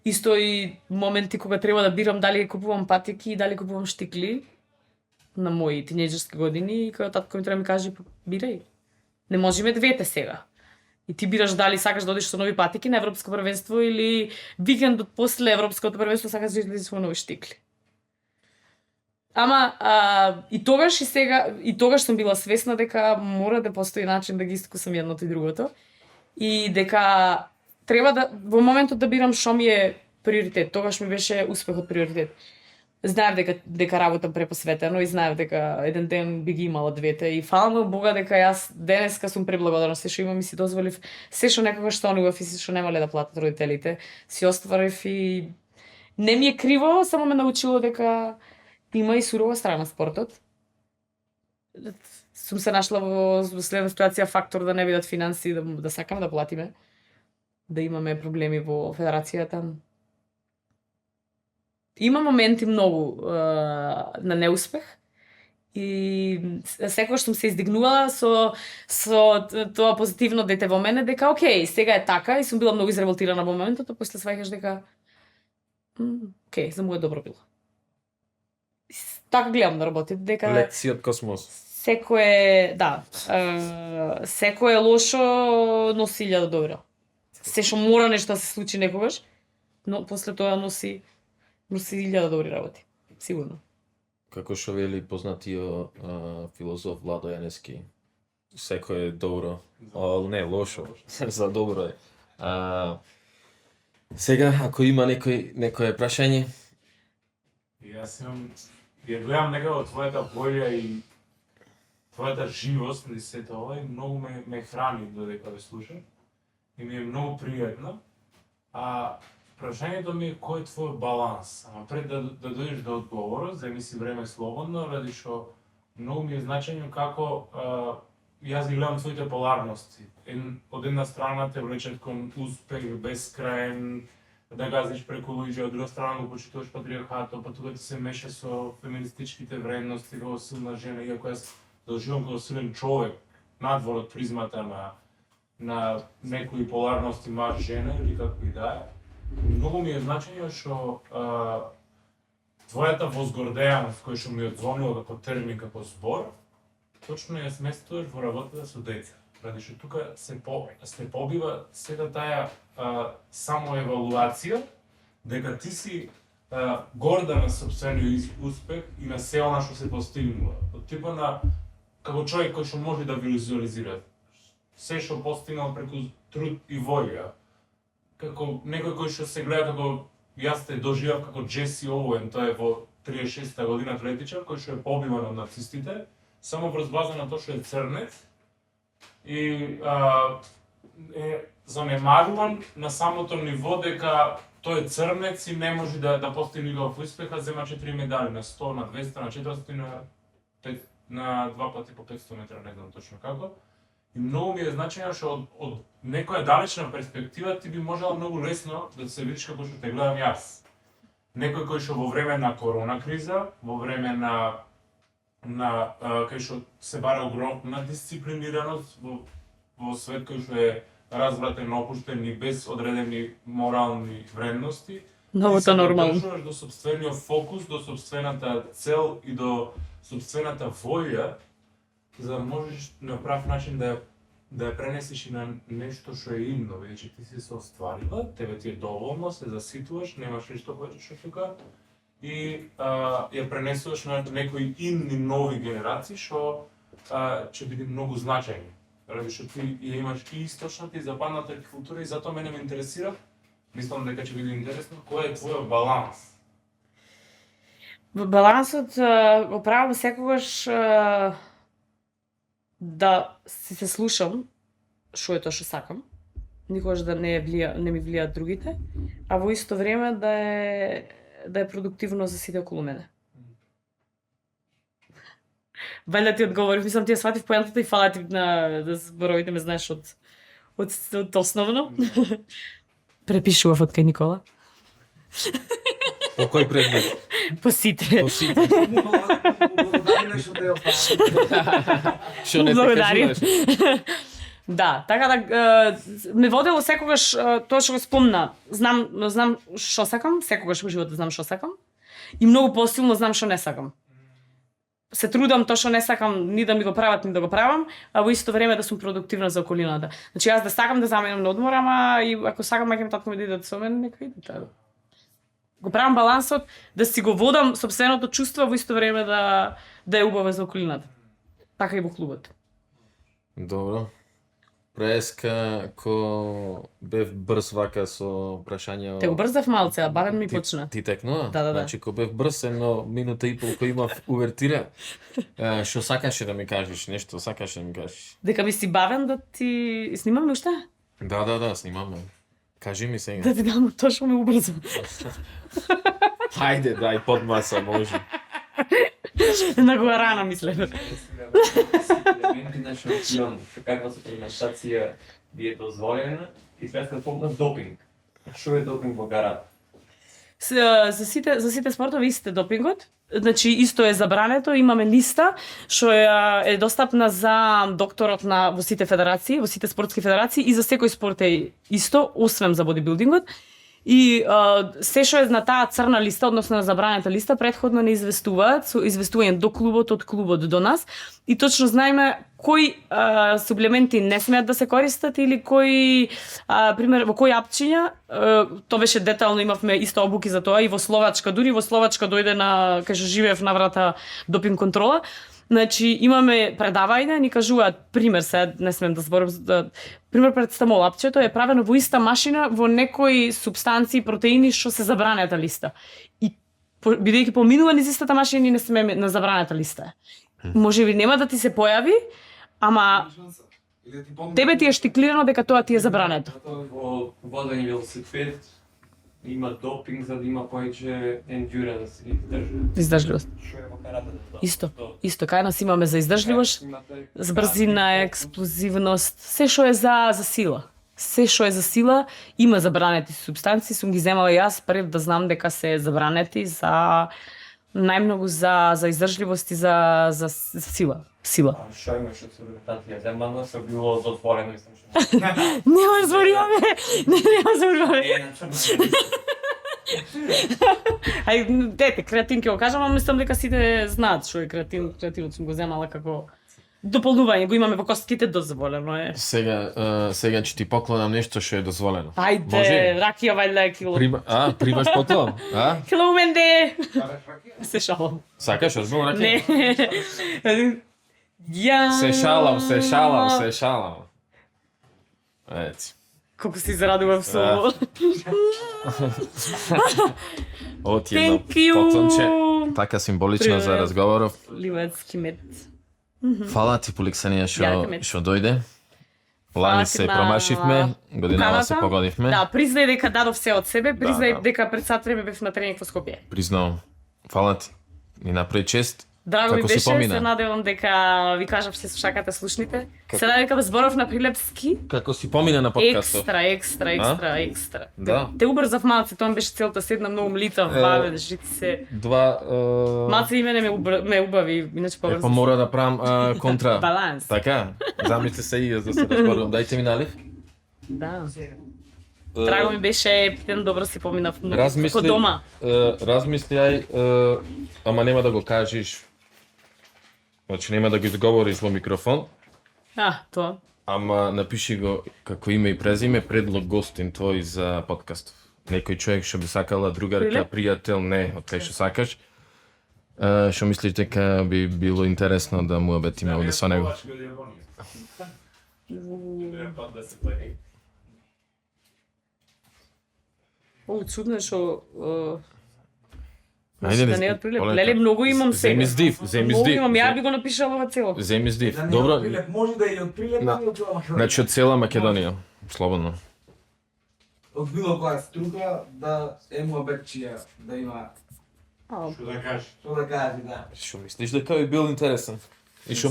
C: Исто и моменти кога треба да бирам дали купувам патики и дали купувам штикли на мои тинејџерски години и кога татко ми треба ми каже бирај. Не можеме двете сега. И ти бираш дали сакаш да одиш со нови патики на европско првенство или викендот после европското првенство сакаш да излезеш со нови штикли. Ама и тогаш и сега и тогаш сум била свесна дека мора да постои начин да ги искусам едното и другото. И дека треба да во моментот да бирам што ми е приоритет. Тогаш ми беше успехот приоритет. Знаев дека работам препосветено и знаев дека еден ден би ги имала двете и фала Бога дека јас денеска сум преблагодарна се што имам и си дозволив се што некогаш станував и се што немале да платат родителите. Си остварив и не ми е криво, само ме научило дека има и сурова страна спортот. Сум се нашла во следна ситуација фактор да не бидат финанси, да сакам да платиме, да имаме проблеми во федерацијата. Има моменти многу на неуспех и секогаш сум се издигнувала со тоа позитивно дете во мене дека окей, сега е така и сум била многу изреволтирана во моментот, а после сваќаш дека окей, за моје добро било. Така гледам да работи, дека
B: Лекција од космос.
C: секое лошо носи 1000 добро. Се што мора нешто да се случи некогаш, но после тоа носи 1000 добри работи, сигурно.
B: Како што вели познатиот филозоф Владо Јанески, секој е добро, не лошо, за добро е. Сега, ако има некој прашање?
E: Јас ја гледам некако твојата волја и твојата живост и сето ова и многу ме храни додека ве слушам и ми е многу пријатно. Прашањето ми е кој е твој баланс? Ама пред да дојдеш до одговорот, земи си време слободно, ради што многу ми е значањно како јас ги гледам твоите поларности. Од една страна те влечат кон успех, бескраен, да газиш преку луѓе, од друга страна го почитуваш патриархатот, па тука ти се меша со феминистичките вредности во силна жена, иако јас доживам како силен човек надвор од призмата на некои поларности маж-жена или како и да е. Многу ми е значање што твојата возгордеаност која што ми одзвонила како термин, како збор, точно ја сместуваш во работата со деца. Ради што тука се побива сета таа самоевалуација, дека ти си горда на сопствениот успех и на се она што се постигнува. Од типа на како човек кој што може да визуализира се што постигнал преку труд и волја. Како некој кој што се гледа како јас те доживав како Джеси Оуен, тој е во 36-та година атлетичар кој што е побиван од нацистите, само врз база на тоа што е црнец и е занемаруван на самото ниво дека тој е црнец и не може да постигне никаков успех, а зема 4 медали на 100, на 200, на 400, на 2 пати по 500 метра, не знам точно како. И многу ми е значање што од некоја далечна перспектива ти би можела многу лесно да се видиш како што те гледам јас. Некој кој што во време на корона криза, во време на кај што се бара огромна дисциплинираност во свет кој што е развратен, опуштен и без одредени морални вредности.
C: Новото нормално.
E: Ти се додржуваш до сопствениот фокус, до сопствената цел и до сопствената волја, за да можеш на прав начин да ја пренесеш и на нешто што е имно, бидејќи ти си се остварила, тебе ти е доволно, се заситуваш, немаш ништо повеќе од тука и ја пренесуваш на некои инни нови генерации што ќе биде многу значајни. Ради што ти ја имаш и источната и западната култура и затоа мене ме интересира, мислам дека ќе биде интересно, кој е твојот баланс?
C: Балансот го правам секогаш да се слушам што е тоа што сакам, никогаш да не ми влијаат другите, а во исто време да е продуктивно за сите околу мене. Валја ти одговорив, мислам ти ја сватив поентата и фала ти на зборовите ме знаеш од основно. Препишував од кај Никола.
A: По кој предмет?
C: По сите.
A: По сите.
D: Благодари нешто те офаа.
A: Што не те
C: Благодари.
A: кажуваш?
C: Да, така да ме водело секогаш тоа што го спомна. Знам што сакам, секогаш во животот знам што сакам и многу посилно знам што не сакам. Се трудам тоа што не сакам ни да ми го прават, ни да го правам, а во исто време да сум продуктивна за околината. Значи јас да сакам да заменам на одмор, ама и ако сакам мајка ми татко ми да идат со мене, нека идат. Го правам балансот да си го водам сопственото чувство, во исто време да е убаво за околината. Така и во клубот.
A: Добро. Преска, ко бев брз вака со прашања.
C: Те го брзав малце, а барем ми почна.
A: Ти текнува?
C: Да.
A: Значи, ко бев брз, едно минута и пол кој имав увертира, што сакаше да ми кажеш, нешто сакаше да ми кажеш.
C: Дека ми си бавен да ти снимаме уште?
A: Да, снимаме. Кажи ми сега.
C: Да ти дам тоа што ме убрза.
A: Хајде, дај подмаса, може.
C: На Гуарана, мисле.
F: Елементи на шампион, каква супермашација ви е дозволена и преска помна допинг. Што е допинг во карате?
C: За сите спортови истите допингот. Значи исто е забрането, имаме листа што е достапна за докторот во сите федерации, во сите спортски федерации и за секој спорт е исто, освен за бодибилдингот. И се што е на таа црна листа, односно на забранета листа, претходно не известуваат, со известување до клубот, од клубот до нас. И точно знаеме кои суплементи не смеат да се користат или кои, пример, во кои апчиња, тоа беше детално, имавме исто обуки за тоа и во Словачка, дури во Словачка дојде кај што живеев на врата допинг контрола. Значи, имаме предавање, ни кажуваат, пример, не смем да зборам, пример представмо лапчето е правено во иста машина во некои субстанции, протеини што се забранета листа. И бидејќи поминува низ истата машина, ни не сме на забранета листа. Може би нема да ти се појави, ама тебе ти е штиклирано дека тоа ти е забрането.
F: Во водење велосипед има допинг за да има повеќе endurance и
C: Издржливост.
F: Што е во каратето?
C: Исто, кај нас имаме за издржливост, за брзина, експлозивност, се што е за сила. се што е за сила, има забранети супстанции, сум ги земала јас пред да знам дека се забранети за најмногу за издржливост и за сила. Сила.
F: А што имаш од суверенитатија? Земано се било дозволено, мислам што.
C: Нема зборуваме. Нема зборуваме. Ај, дете, креатин ќе го кажам, ама мислам дека сите знаат што е креатин. Креатинот сум го земала како дополнување, го имаме во костките, дозволено е.
A: Сега ќе ти поклонам нешто што е дозволено.
C: Ајде,
A: Може?
C: ракија вајле кило.
A: Примаш поклон?
C: Кило менде. Се шалам.
A: Сакаш, озбилно раки?
C: Не. Ја.
A: Се шалам. Еци.
C: Колку се зарадував со ово.
A: Ово ти едно
C: Thank you.
A: поклонче. Така символично за разговоров.
C: Ливацки мед.
A: Фала ти, Поликсанија,
C: Јака мет.
A: што дојде. Лани се
C: на
A: промашивме, годинава се
C: поканата.
A: погодивме.
C: Да, признај дека дадов се од себе, признај
A: да.
C: дека пред сат време бев на тренинг во Скопје.
A: Признавам. Фала ти. Ми направи чест.
C: Драго ми
A: Како си
C: беше,
A: помина?
C: се надевам дека ви кажав се слушакате слушните. Се надевам дека зборов на Прилепски.
A: Како си помина на подкастот?
C: Екстра.
A: Да.
C: Те убрзав малце, тоа ми беше целта седна многу млитав, баве, жити се.
A: Два...
C: Малце имене ме убави, иначе
A: Па
C: побрзо.
A: мора да правам контра.
C: Баланс.
A: Така, замисли се и јас да се разборувам. Дајте ми налив.
C: Да. Драго ми беше, птен добро си поминав многу. Како
A: Размисли,
C: дома.
A: размислjaј, ама нема да го кажеш. Значи нема да го изговориш во микрофон,
C: Тоа.
A: ама напиши го како име и презиме предлог гостин твој за подкастов. Некој човек што би сакала другарка,
C: Прилеп?
A: пријател, не, од кај што сакаш. Што мислиш дека би било интересно да му обетиме овде со него?
C: О, чудно е што
A: Ајде,
C: да не е од Прилеп.
A: полека.
C: Леле, многу имам сега.
A: Земи здив, земи
C: Многу
A: здив.
C: имам, ја би го напишала во цело.
A: Земи здив.
D: Да не
A: Добро,
D: од Прилеп, може да и од Прилеп,
A: Да.
D: и од цела Македонија.
A: значи од цела Македонија. Слободно.
D: Од било која струка да е му обечија, да има
E: Што да кажеш?
D: што да каже, да.
A: Што мислиш дека би бил интересен? И што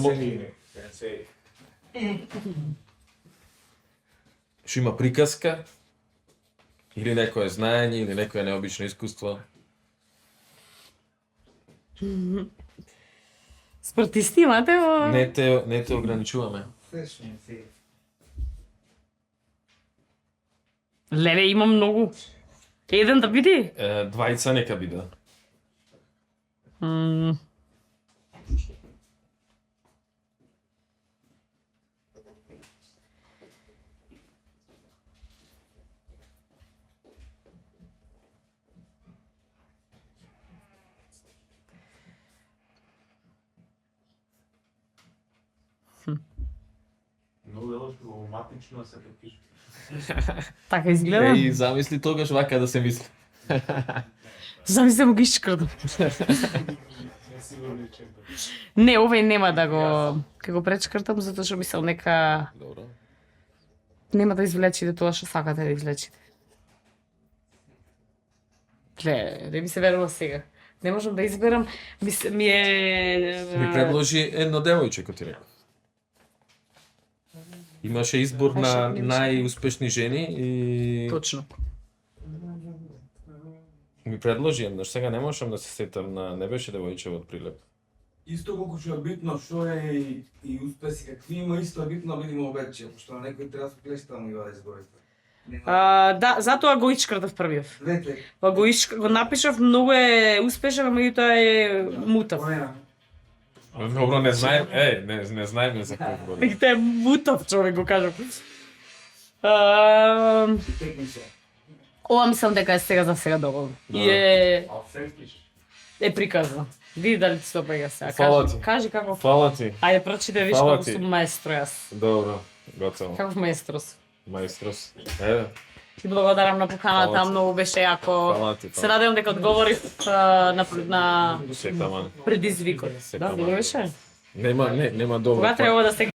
A: Што има приказка? Или некое знаење, или некое необично искуство?
C: Спортисти имате во...
A: Не те ограничуваме.
D: Сешно се.
C: Леле, имам многу. Еден да биде?
A: Двајца нека биде.
E: Многу дело проблематично се препишува.
C: Така изгледа.
A: И замисли тогаш вака да се мисли.
C: Замисли му ги шкрдам.
E: Не сигурно че.
C: Не, овој нема да го... Ке го пречкртам, затоа што мислам нека...
A: Добро.
C: Нема да извлечите тоа што сакате да извлечите. Гле, не ми се верува сега. Не можам да изберам. Ми е...
A: Ми предложи едно девојче, кој ти реков. Имаше избор на најуспешни жени и
C: Точно.
A: ми предложи еднаш. Сега не можам да се сетам не беше девојче од Прилеп.
D: Исто колку што е битно што е и успеси какви има, исто е битно да видиме обечија, пошто на некој треба со клешта му да изгорите.
C: Да, затоа го ичкртав првиот.
D: Двете.
C: Па го напишав, многу е успешен, ама меѓутоа е мутав.
D: Помена.
A: Добро, не знаем, не знаеме за кој година.
C: Меѓутоа е мутав, човек го кажам.
D: Текмица.
C: Ова мислам дека е сега за сега доволно. И е
E: А се пишеш.
C: приказно. Види дали ти се допаѓа сега.
A: Фала ти.
C: Кажи како.
A: Фала ти.
C: Ајде прочитай виж
A: Фала
C: како
A: ти.
C: сум маестро јас.
A: Добро, готово.
C: Каков маестро сум.
A: Маестрос. Еве,
C: Ти благодарам на поканата,
A: Фала ти.
C: многу беше јако.
A: фала ти.
C: Се надевам дека одговорив на
A: Се таман.
C: предизвикот.
A: Се
C: Да,
A: таман.
C: добро беше.
A: Нема добро.
C: Кога треба да се